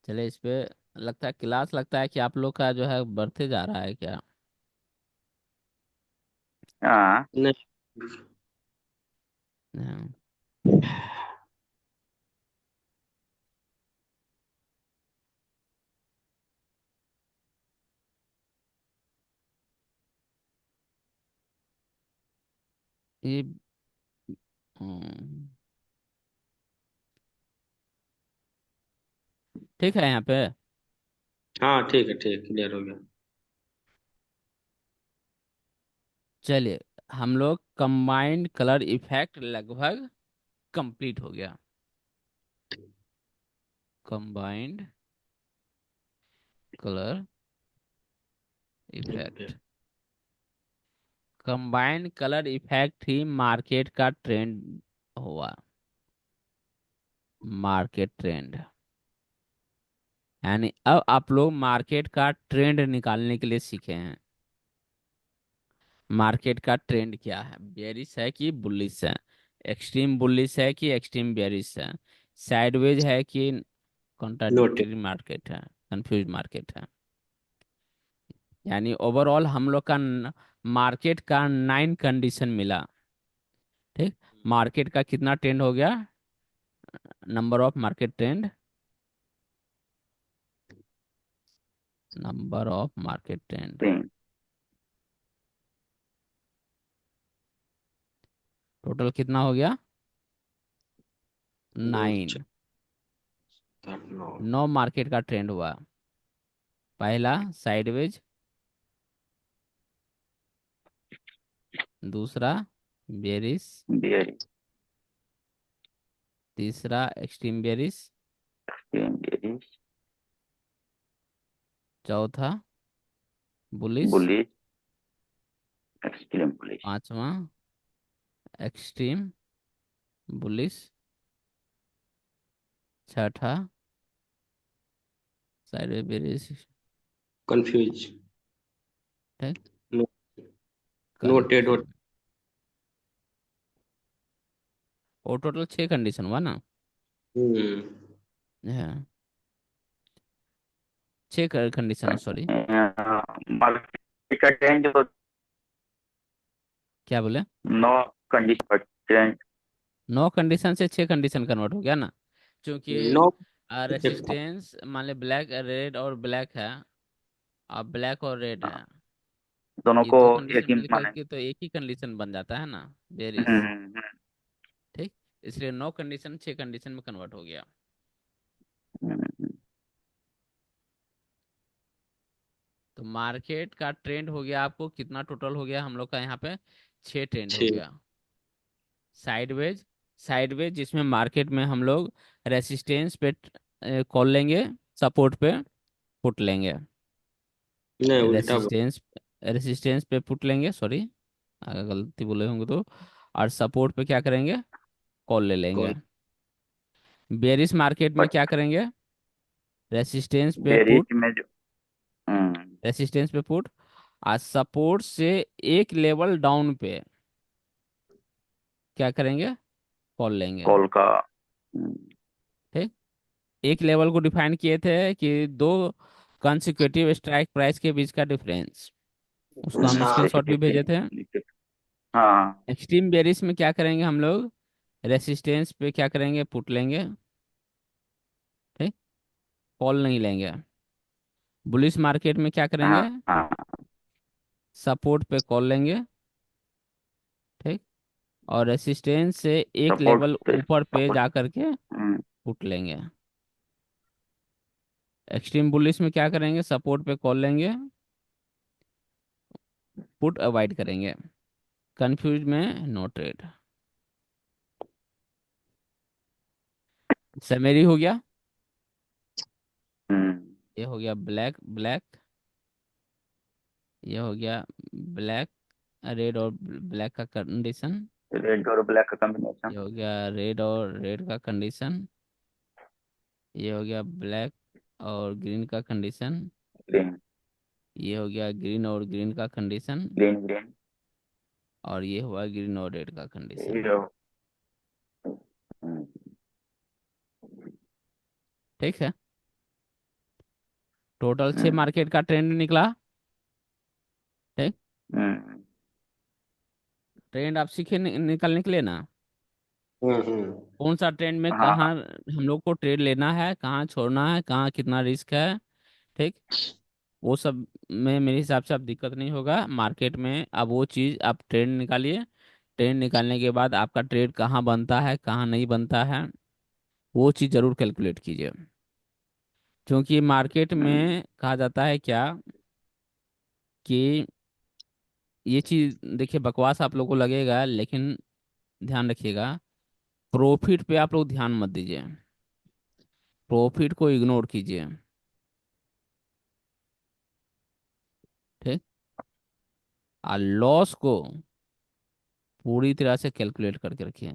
चले इस पे, लगता है क्लास, लगता है कि आप लोग का जो है बढ़ते जा रहा है क्या? हाँ। नहीं। हाँ। ये हम्म, ठीक है यहाँ पे। हाँ ठीक है, ठीक क्लियर हो गया। चलिए, हम लोग कंबाइंड कलर इफेक्ट लगभग कंप्लीट हो गया। Combined colour effect, combined colour effect ही मार्केट का ट्रेंड हुआ। मार्केट ट्रेंड, यानी अब आप लोग मार्केट का ट्रेंड निकालने के लिए सीखे हैं। मार्केट का ट्रेंड क्या है, बेरिश है कि बुलिश है, एक्सट्रीम बुलिश है कि एक्सट्रीम बेरिश है, साइडवेज है कि नोटेड। कॉन्ट्राडिक्टरी मार्केट है, कंफ्यूज मार्केट है। यानी ओवरऑल हम लोग का मार्केट का 9 कंडीशन मिला। ठीक। मार्केट का कितना ट्रेंड हो गया, number of market trend, number of market trend तीन। टोटल कितना हो गया? दो, 9। चार, आठ, नौ। 9 मार्केट का ट्रेंड हुआ। पहला साइडवेज, दूसरा बेरिस, बियर। तीसरा एक्सट्रीम बेरिस, तीन बियर। चौथा बुलिश, बुलिश। Extreme bullish. पांचवा एक्सट्रीम बुलिश, छठा साइडवेज बेरिस। कंफ्यूज। ठीक। No, noted. कंफ्यूज। और टोटल 6 कंडीशन हुआ ना? हम्म। हाँ, 6 कंडीशन, सॉरी। मार्केट का ट्रेंड जो क्या बोले? नो कंडीशन पर ट्रेंड। 9 कंडीशन से 6 कंडीशन कन्वर्ट हो गया ना, क्योंकि नौ। रेसिस्टेंस मान ले ब्लैक रेड और ब्लैक है, अब ब्लैक और रेड है, दोनों ये को दो एक कंडीशन ही मिलकर माने। के तो एक ही कंडीशन बन जाता है ना, हम्म, बेरिस। हम्म, ठीक। इसलिए 9 कंडीशन 6 कंडीशन में कन्वर्ट हो गया। हम्म। तो मार्केट का ट्रेंड हो गया, आपको कितना टोटल हो गया हम लोग का यहाँ पे? 6 ट्रेंड हो छः। गया। साइडवेज, साइडवेज जिसमें मार्केट में हम लोग रेसिस्टेंस पे कॉल लेंगे, सपोर्ट पे पुट लेंगे। नहीं, उल्टा बोल। रेसिस्टेंस, रेसिस्टेंस पे पुट लेंगे, सॉरी अगर गलती बोले होंगे तो। और सपोर्ट पे क्या करेंगे, कॉल ले लेंगे। कॉल। बेरिश मार्केट में बट क्या करेंगे, रेसिस्टेंस पे बेरिश पुट, में जो रेसिस्टेंस पे पुट, और सपोर्ट से एक लेवल डाउन पे क्या करेंगे, कॉल लेंगे। कॉल का। ठीक। एक लेवल को डिफाइन किए थे कि दो कंसेक्यूटिव स्ट्राइक प्राइस के बीच का डिफरेंस, उसको हम हाँ। स्क्रीनशॉट भी भेजे थे। हाँ। एक्सट्रीम बेरिश में क्या करेंगे हम लोग, रेसिस्टेंस पे क्या करेंगे, पुट लेंगे। ठीक। कॉल नहीं लेंगे। बुलिश मार्केट में क्या करेंगे, हाँ। हाँ। सपोर्ट पे कॉल लेंगे। ठीक। और रेसिस्टेंस से एक सपोर्ट लेवल पे ऊपर पे सपोर्ट। जा करके पुट लेंगे। एक्सट्रीम बुलिश में क्या करेंगे, सपोर्ट पे कॉल लेंगे, पुट अवॉइड करेंगे। कंफ्यूज में नो ट्रेड। समरी हो गया। ये हो गया ब्लैक ब्लैक, ये हो गया ब्लैक रेड और ब्लैक का कंडीशन, रेड और ब्लैक का कॉम्बिनेशन। ये हो गया रेड और रेड का कंडीशन, ये हो गया ब्लैक और ग्रीन का कंडीशन, ग्रीन। ये हो गया ग्रीन और ग्रीन का कंडीशन, ग्रीन ग्रीन। और ये हुआ ग्रीन और रेड का कंडीशन। ये हम्म, ठीक है, टोटल 6 हम्म, मार्केट का ट्रेंड निकला। ठीक, हम्म, ट्रेंड आप सीखे निकल निकले ना, हम्म। कौन सा ट्रेंड में हाँ कहाँ हम लोग को ट्रेड लेना है, कहाँ छोड़ना है, कहाँ कितना रिस्क है। ठीक, वो सब में मेरे हिसाब से अब दिक्कत नहीं होगा मार्केट में। अब वो चीज़ आप ट्रेंड निकालिए, ट्रेंड निकालने के बाद आपका ट्रेड कहाँ बनता है कहाँ नहीं बनता है, वो चीज़ जरूर कैलकुलेट कीजिए। क्योंकि मार्केट हम्म, में कहा जाता है क्या कि ये चीज़ देखिए बकवास आप लोगों को लगेगा, लेकिन ध्यान रखिएगा, प्रॉफिट पे आप लोग ध्यान मत दीजिए, प्रॉफिट को इग्नोर कीजिए। ठीक, और लॉस को पूरी तरह से कैलकुलेट करके रखिए,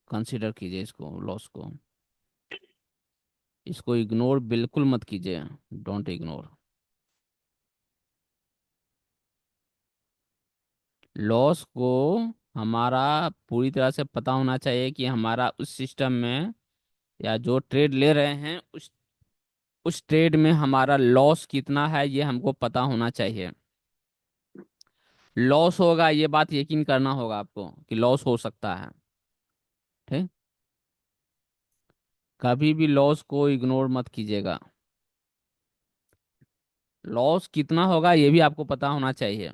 कंसीडर कीजिए इसको, लॉस को, इसको इग्नोर बिल्कुल मत कीजिए, डोंट इग्नोर। लॉस को हमारा पूरी तरह से पता होना चाहिए कि हमारा उस सिस्टम में या जो ट्रेड ले रहे हैं उस ट्रेड में हमारा लॉस कितना है, ये हमको पता होना चाहिए। लॉस होगा ये बात यकीन करना होगा आपको कि लॉस हो सकता है। ठीक, कभी भी लॉस को इग्नोर मत कीजिएगा, लॉस कितना होगा ये भी आपको पता होना चाहिए।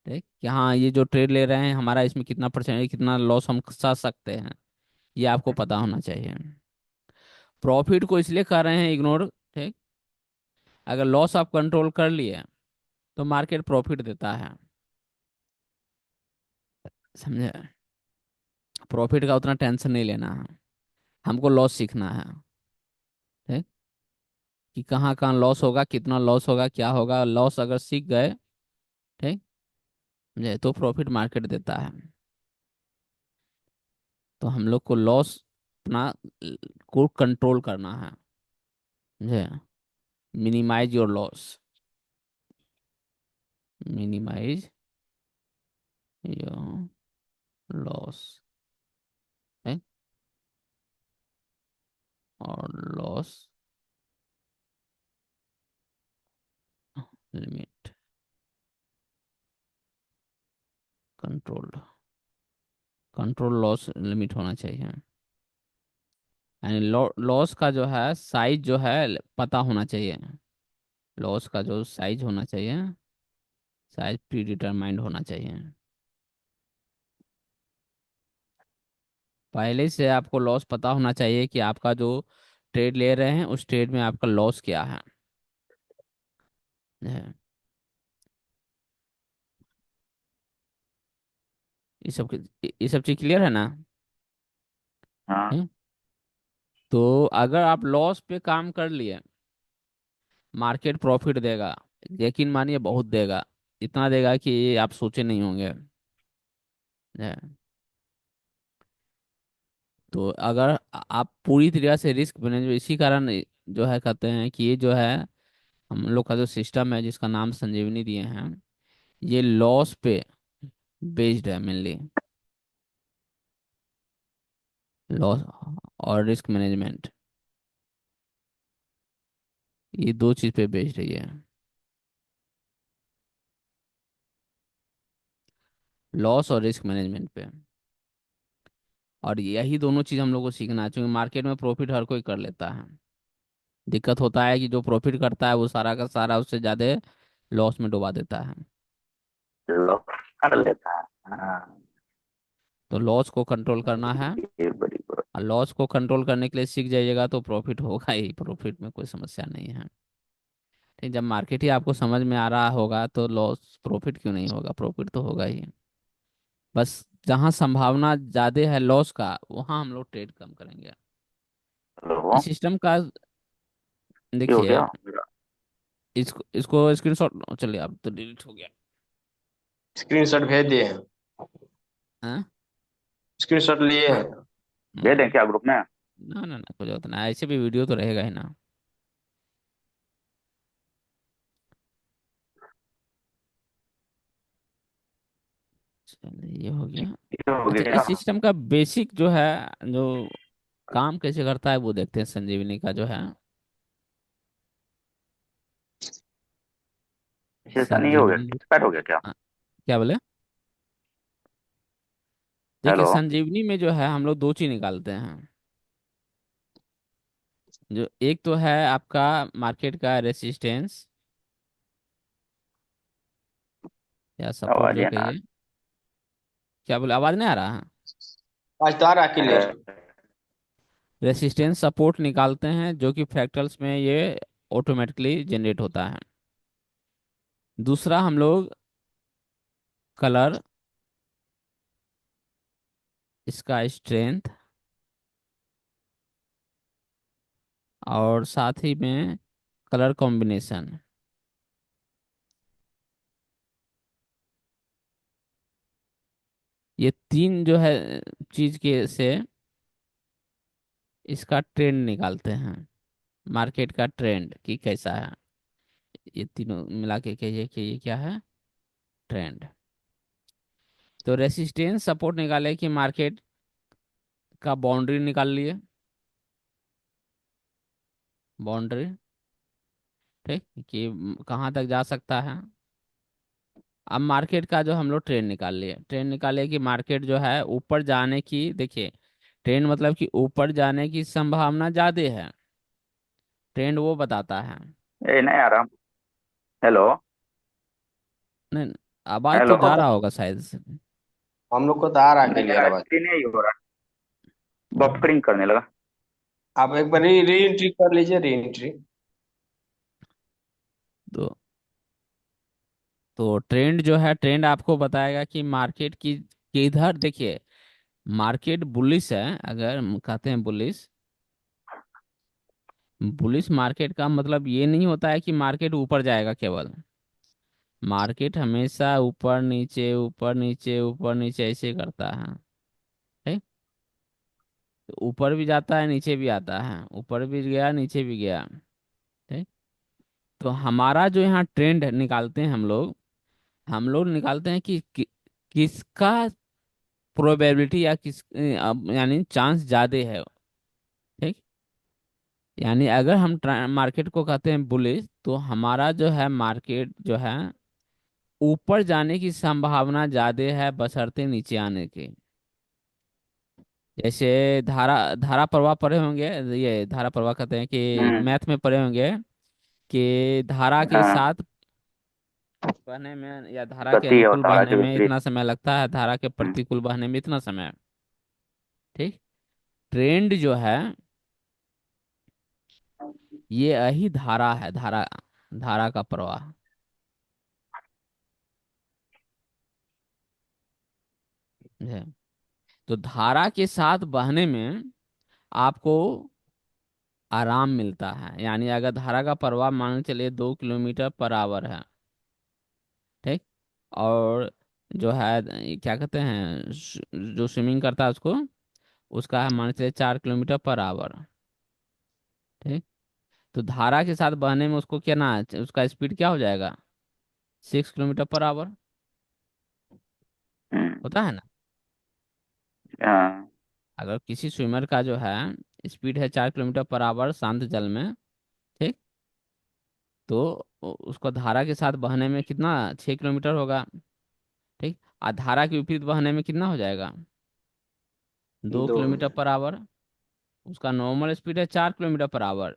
ठीक, कि हाँ ये जो ट्रेड ले रहे हैं हमारा इसमें कितना परसेंट कितना लॉस हम सह सकते हैं, ये आपको पता होना चाहिए। प्रॉफिट को इसलिए कर रहे हैं इग्नोर। ठीक, अगर लॉस आप कंट्रोल कर लिए तो मार्केट प्रॉफिट देता है, समझे। प्रॉफिट का उतना टेंशन नहीं लेना है, हमको लॉस सीखना है। ठीक, कि कहाँ कहाँ लॉस होगा, कितना लॉस होगा, क्या होगा, लॉस अगर सीख गए, ठीक, समझे, तो प्रॉफिट मार्केट देता है। तो हम लोग को लॉस अपना को कंट्रोल करना है, समझे, minimise your loss, minimise your loss, और loss limit controlled, control loss limit होना चाहिए। यानी लॉस का जो है साइज जो है पता होना चाहिए, लॉस का जो साइज होना चाहिए, साइज प्री डिटरमाइंड होना चाहिए। पहले से आपको लॉस पता होना चाहिए कि आपका जो ट्रेड ले रहे हैं उस ट्रेड में आपका लॉस क्या है। ये सब चीज क्लियर है ना। हाँ। है? तो अगर आप लॉस पे काम कर लिए, मार्केट प्रॉफिट देगा, यकीन मानिए बहुत देगा, इतना देगा कि आप सोचे नहीं होंगे। है? तो अगर आप पूरी तरह से रिस्क मैनेज, इसी कारण जो है कहते हैं कि ये जो है हम लोग का जो सिस्टम है जिसका नाम संजीवनी दिए हैं, ये लॉस पे बेस्ड है मेनली, लॉस और रिस्क मैनेजमेंट, ये दो चीज पे बेस्ड है ये, लॉस और रिस्क मैनेजमेंट पे। और यही दोनों चीज हम लोग को सीखना है, क्योंकि मार्केट में प्रॉफिट हर कोई कर लेता है, दिक्कत होता है कि जो प्रॉफिट करता है वो सारा का सारा उससे ज्यादा लॉस में डुबा देता है। लॉक कर लेता है। हाँ। तो लॉस को कंट्रोल करना है, ये बड़ी बात। और लॉस को कंट्रोल करने के लिए सीख जाइएगा तो प्रॉफिट होगा ही, प्रॉफिट में कोई समस्या नहीं है। ठीक, जब मार्केट ही आपको समझ में आ रहा होगा तो लॉस प्रॉफिट क्यों नहीं होगा, प्रॉफिट तो होगा ही। बस जहाँ संभावना ज्यादा है लॉस का, वहाँ हम लोग ट्रेड कम करेंगे। हेलो। इस सिस्टम का ये हो देखिए, गया मेरा। इसको इसको स्क्रीनशॉट, चलिए अब तो डिलीट हो गया। स्क्रीनशॉट भेज दिए हैं। हाँ। स्क्रीनशॉट लिए हैं। भेज दें हम्म, क्या ग्रुप में? ना ना ना, कुछ होता ना, ऐसे भी वीडियो तो रहेगा ही ना। चलिए ये हो गया। ये हो अच्छा, गया। इस सिस्टम का बेसिक जो है, जो काम कैसे करता है वो देखते हैं, संजीवनी का जो है। ऐसा नहीं हो गया, संजीवनी, एक्सपायर हो गया क्या? हाँ, क्या बोले? देखिए, हेलो। संजीवनी में जो है हम लोग दो चीज निकालते हैं। जो एक तो है आपका मार्केट का रेसिस्टेंस या सपोर्ट आवाज जो है ना। कहिए। क्या बोले, आवाज नहीं आ रहा है? आज तो आ रहा क्लियर। रेसिस्टेंस सपोर्ट निकालते हैं, जो कि फ्रैक्टल्स में ये ऑटोमेटिकली जनरेट होता है। दूसरा हम लोग कलर, इसका स्ट्रेंथ, और साथ ही में कलर कॉम्बिनेशन, ये तीन जो है चीज के से इसका ट्रेंड निकालते हैं। मार्केट का ट्रेंड कि कैसा है, ये तीनों मिला के कहिए कि ये क्या है, ट्रेंड। तो रेसिस्टेंस सपोर्ट निकाले कि मार्केट का बाउंड्री निकाल लिए, बाउंड्री, ठीक, कि कहाँ तक जा सकता है। अब मार्केट का जो हम लोग ट्रेंड निकाल लिए, ट्रेंड निकाले कि मार्केट जो है ऊपर जाने की, देखिए ट्रेंड मतलब कि ऊपर जाने की संभावना ज्यादा है, ट्रेंड वो बताता है। ये नहीं आ रहा। हेलो। नहीं, आवाज तो हेलो। जा रहा होगा शायद से। हम लोग को तो आ रहा क्लियर मेरा आवाज। स्क्रीन नहीं हो रहा, हम्म, बफरिंग करने लगा। आप एक बार री एंट्री कर लीजिए, री एंट्री। तो ट्रेंड जो है, ट्रेंड आपको बताएगा कि मार्केट की किधर, देखिए मार्केट बुलिश है, अगर हम कहते हैं बुलिश, बुलिश मार्केट का मतलब ये नहीं होता है कि मार्केट ऊपर जाएगा केवल। मार्केट हमेशा ऊपर नीचे ऊपर नीचे ऊपर नीचे ऐसे करता है, ठीक। तो ऊपर भी जाता है, नीचे भी आता है, ऊपर भी गया, नीचे भी गया, ठीक। तो हमारा जो यहाँ ट्रेंड निकालते हैं हम लोग निकालते हैं कि किसका प्रोबेबिलिटी या यानी चांस ज्यादा है, ठीक। यानी अगर हम मार्केट को कहते हैं बुलिश, तो हमारा जो है मार्केट जो है ऊपर जाने की संभावना ज्यादा है बशर्ते नीचे आने की। जैसे धारा धारा प्रवाह पढ़े होंगे, ये धारा प्रवाह कहते हैं कि हम्म। मैथ में पढ़े होंगे कि धारा के हाँ, साथ बहने में या धारा के गति और अनुकूल धारा बहने के में विपरीत। इतना समय लगता है, धारा के हम्म। प्रतिकूल बहने में इतना समय, ठीक। ट्रेंड जो है ये यही धारा है, धारा, धारा का प्रवाह है। तो धारा के साथ बहने में आपको आराम मिलता है, यानी अगर धारा का प्रवाह मान के चलिए 2 किलोमीटर पर आवर है, ठीक। और जो है ये क्या कहते हैं, जो स्विमिंग करता है उसको, उसका है मान के चलिए 4 किलोमीटर पर आवर, ठीक। तो धारा के साथ बहने में उसको क्या ना, उसका स्पीड क्या हो जाएगा, 6 किलोमीटर पर आवर, हम्म। होता है ना। हाँ। अगर किसी स्विमर का जो है स्पीड है 4 किलोमीटर पर आवर शांत जल में, ठीक, तो उसको धारा के साथ बहने में कितना, 6 किलोमीटर होगा, ठीक। और धारा के विपरीत बहने में कितना हो जाएगा, दो दो। किलोमीटर पर आवर उसका नॉर्मल स्पीड है 4 किलोमीटर पर आवर,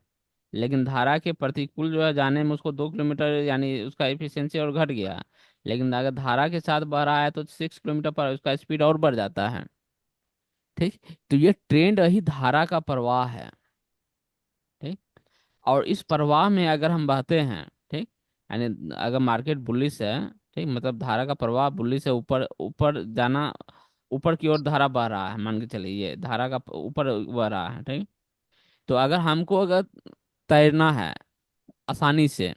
लेकिन धारा के प्रतिकूल जो है जाने में उसको 2 किलोमीटर, यानी उसका एफिशिएंसी और घट गया। लेकिन अगर धारा के साथ बह रहा है तो 6 किलोमीटर पर उसका स्पीड और बढ़ जाता है, ठीक। तो ये ट्रेंड ही धारा का प्रवाह है, ठीक। और इस प्रवाह में अगर हम बहते हैं, ठीक, यानी अगर मार्केट बुलिश है, ठीक, मतलब धारा का प्रवाह बुलिश है, ऊपर ऊपर जाना ऊपर की ओर धारा बह रहा है, मान के चलिए ये धारा का ऊपर बह रहा है, ठीक। तो अगर तैरना है आसानी से,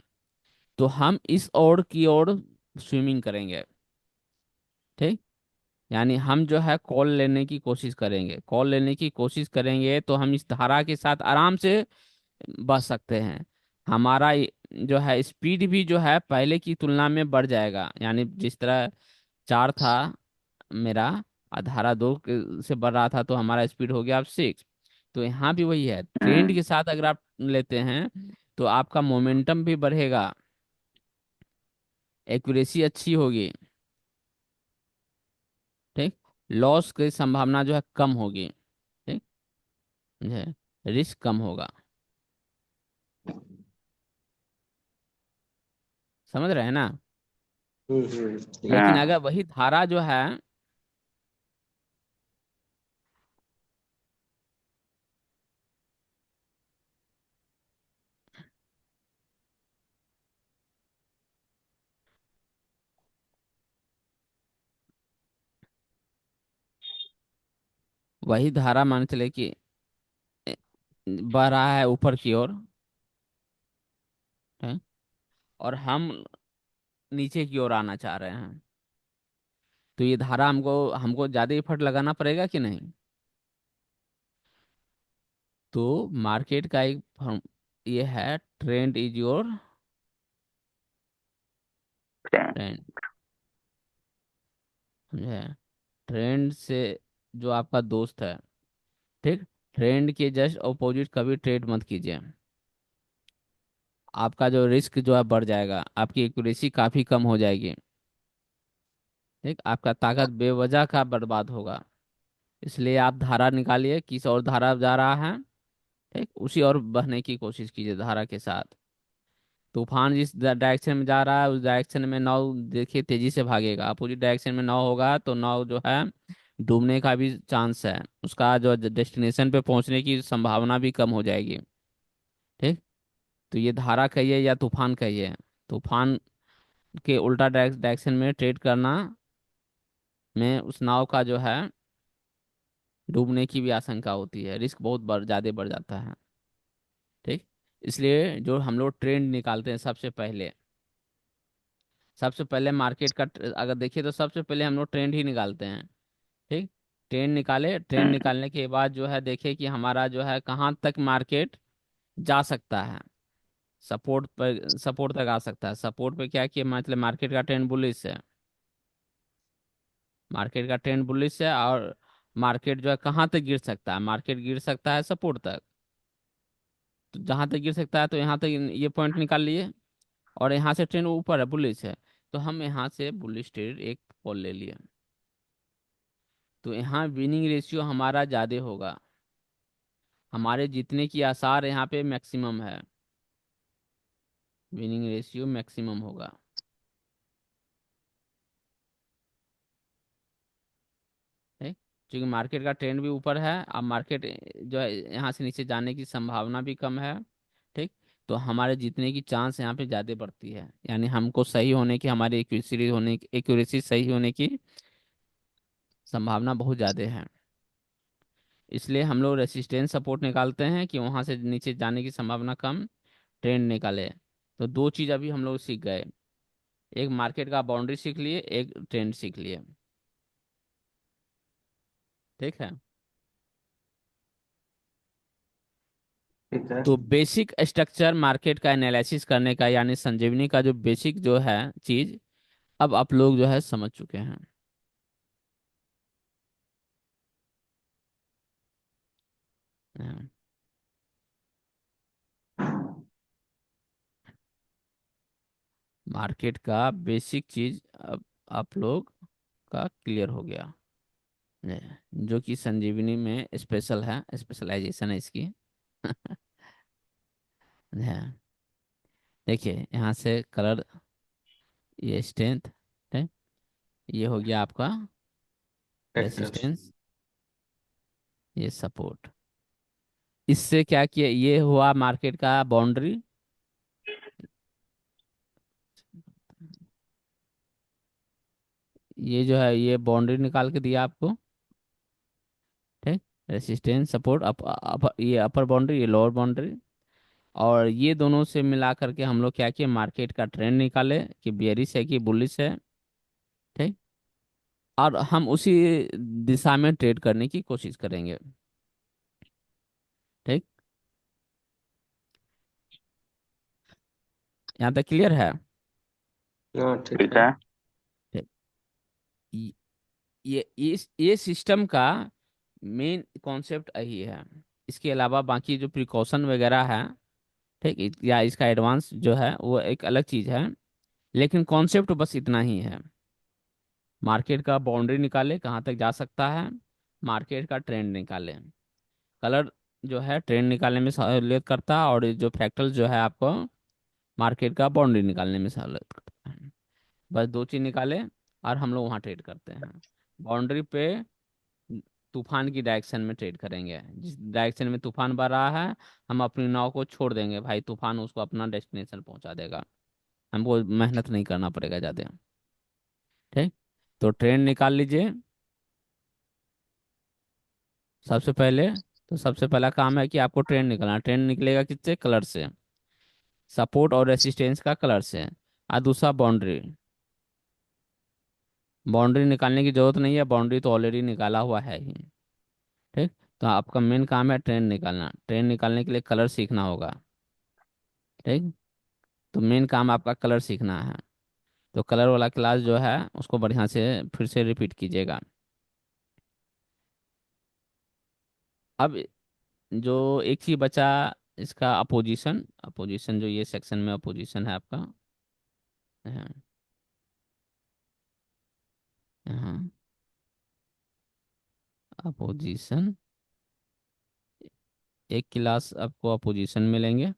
तो हम इस ओर की ओर स्विमिंग करेंगे, ठीक। यानी हम जो है कॉल लेने की कोशिश करेंगे, कॉल लेने की कोशिश करेंगे तो हम इस धारा के साथ आराम से बच सकते हैं। हमारा जो है स्पीड भी जो है पहले की तुलना में बढ़ जाएगा। यानी जिस तरह 4 था मेरा, और धारा 2 से बढ़ रहा था, तो हमारा स्पीड हो गया अब 6। तो यहाँ भी वही है, ट्रेंड के साथ अगर आप लेते हैं तो आपका मोमेंटम भी बढ़ेगा, एक्यूरेसी अच्छी होगी, ठीक। लॉस की संभावना जो है कम होगी, ठीक है, रिस्क कम होगा। समझ रहे हैं ना। लेकिन हम्म। अगर वही धारा जो है, वही धारा मान चले कि ए, बह रहा है ऊपर की ओर, है, और हम नीचे की ओर आना चाह रहे हैं, तो ये धारा हमको हमको ज्यादा एफर्ट लगाना पड़ेगा कि नहीं। तो मार्केट का एक ये है, ट्रेंड इज योर ट्रेंड, समझे। ट्रेंड से जो आपका दोस्त है, ठीक, ट्रेंड के जस्ट अपोजिट कभी ट्रेड मत कीजिए। आपका जो रिस्क जो है बढ़ जाएगा, आपकी एक्यूरेसी काफी कम हो जाएगी, ठीक, आपका ताकत बेवजह का बर्बाद होगा। इसलिए आप धारा निकालिए, किस और धारा जा रहा है, ठीक, उसी और बहने की कोशिश कीजिए धारा के साथ। तूफान जिस डायरेक्शन में जा रहा है, उस डायरेक्शन में नाव देखिए तेजी से भागेगा। अपोजिट डायरेक्शन में नाव होगा तो नाव जो है डूबने का भी चांस है, उसका जो डेस्टिनेशन पे पहुंचने की संभावना भी कम हो जाएगी, ठीक। तो ये धारा कहिए या तूफान कहिए, तूफान के उल्टा डायरेक्शन में ट्रेड करना में उस नाव का जो है डूबने की भी आशंका होती है, रिस्क बहुत ज़्यादा बढ़ जाता है, ठीक। इसलिए जो हम लोग ट्रेंड निकालते हैं सबसे पहले मार्केट का अगर देखिए तो सबसे पहले हम लोग ट्रेंड ही निकालते हैं, ठीक। ट्रेंड निकाले, ट्रेंड निकालने के बाद जो है देखिए कि हमारा जो है कहाँ तक मार्केट जा सकता है। सपोर्ट तक आ सकता है। सपोर्ट पे क्या किया, मतलब मार्केट का ट्रेंड बुलिश है, मार्केट का ट्रेंड बुलिश है, और मार्केट जो है कहाँ तक गिर सकता है, मार्केट गिर सकता है सपोर्ट तक। तो जहां तक गिर सकता है तो यहाँ तक ये पॉइंट निकाल लिए, और यहाँ से ट्रेंड ऊपर है, बुलिश है, तो हम यहाँ से बुलिश ट्रेड एक कॉल ले लिए, तो यहाँ विनिंग रेशियो हमारा ज़्यादा होगा, हमारे जीतने की आसार यहाँ पे मैक्सिमम है, विनिंग रेशियो मैक्सिमम होगा, ठीक। क्योंकि मार्केट का ट्रेंड भी ऊपर है, अब मार्केट जो है यहाँ से नीचे जाने की संभावना भी कम है, ठीक। तो हमारे जीतने की चांस यहाँ पे ज़्यादा बढ़ती है, यानी हमको सही होने की, हमारी एक्यूरेसी सही होने की संभावना बहुत ज़्यादा है। इसलिए हम लोग रेसिस्टेंस सपोर्ट निकालते हैं कि वहां से नीचे जाने की संभावना कम, ट्रेंड निकाले। तो दो चीज अभी हम लोग सीख गए, एक मार्केट का बाउंड्री सीख लिए, एक ट्रेंड सीख लिए, ठीक है। ठीक है। तो बेसिक स्ट्रक्चर मार्केट का एनालिसिस करने का, यानी संजीवनी का जो बेसिक जो है चीज, अब आप लोग जो है समझ चुके हैं। हाँ, मार्केट का बेसिक चीज अब आप लोग का क्लियर हो गया, जो कि संजीवनी में स्पेशल है, स्पेशलाइजेशन है इसकी। हाँ, देखिए यहाँ से कलर, ये स्ट्रेंथ है, ये हो गया आपका फैक्टर्स। रेसिस्टेंस, ये सपोर्ट। इससे क्या किया, ये हुआ मार्केट का बाउंड्री, ये जो है ये बाउंड्री निकाल के दिया आपको, रेसिस्टेंस सपोर्ट ये अपर बाउंड्री, ये लोअर बाउंड्री। और ये दोनों से मिला करके हम लोग क्या किए, मार्केट का ट्रेंड निकाले कि बेयरिश है कि बुलिश है। ठीक। और हम उसी दिशा में ट्रेड करने की कोशिश करेंगे। ठीक। यहाँ तक क्लियर है? हाँ ठीक ठीक है। है। ठीक। ये ये सिस्टम का मेन कॉन्सेप्ट यही है। इसके अलावा बाकी जो प्रिकॉशन वगैरह है, ठीक, या इसका एडवांस जो है वो एक अलग चीज़ है। लेकिन कॉन्सेप्ट बस इतना ही है। मार्केट का बाउंड्री निकाले कहाँ तक जा सकता है, मार्केट का ट्रेंड निकाले। कलर जो है ट्रेंड निकालने में सहूलियत करता है, और ये जो फ्रैक्टल जो है आपको मार्केट का बाउंड्री निकालने में सहूलियत करता है। बस दो चीज़ निकाले और हम लोग वहाँ ट्रेड करते हैं। बाउंड्री पे तूफान की डायरेक्शन में ट्रेड करेंगे। जिस डायरेक्शन में तूफान बह रहा है, हम अपनी नाव को छोड़ देंगे भाई, तूफान उसको अपना डेस्टिनेशन पहुंचा देगा। हमको मेहनत नहीं करना पड़ेगा ज़्यादा। ठीक। तो ट्रेंड निकाल लीजिए सबसे पहले। तो सबसे पहला काम है कि आपको ट्रेंड निकालना। ट्रेंड निकलेगा किससे? कलर से। सपोर्ट और रेसिस्टेंस का कलर से। और दूसरा बाउंड्री। बाउंड्री निकालने की जरूरत नहीं है, बाउंड्री तो ऑलरेडी निकाला हुआ है ही। ठीक। तो आपका मेन काम है ट्रेंड निकालना। ट्रेंड निकालने के लिए कलर सीखना होगा। ठीक। तो मेन काम आपका कलर सीखना है। तो कलर वाला क्लास जो है उसको बढ़िया से फिर से रिपीट कीजिएगा। अब जो एक ही बचा इसका अपोजिशन। अपोजिशन जो ये सेक्शन में अपोजिशन है आपका, यहाँ यहाँ अपोजिशन। एक क्लास आपको अपोजिशन मिलेंगे।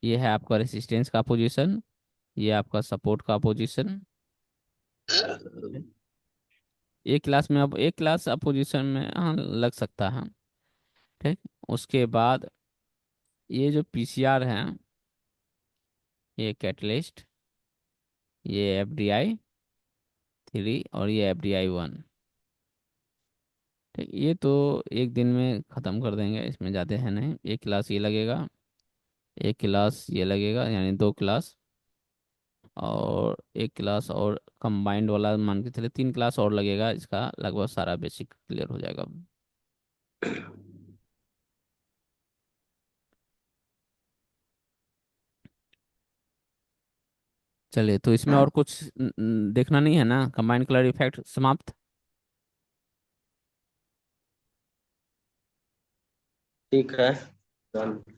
ये है आपका रेसिस्टेंस का अपोजिशन, ये आपका सपोर्ट का अपोजिशन। एक क्लास में, अब एक क्लास अपोजिशन में हाँ लग सकता है। ठीक। उसके बाद ये जो पीसीआर है, ये कैटलिस्ट, ये एफडीआई 3 और ये एफडीआई 1। ठीक। ये तो एक दिन में ख़त्म कर देंगे, इसमें ज़्यादा है नहीं। एक क्लास ये लगेगा, एक क्लास ये लगेगा, यानी दो क्लास। और एक क्लास और कंबाइंड वाला मान के चले 3 क्लास और लगेगा, इसका लगभग सारा बेसिक क्लियर हो जाएगा। चलिए, तो इसमें और कुछ देखना नहीं है ना? कंबाइंड कलर इफेक्ट समाप्त। ठीक है। डन।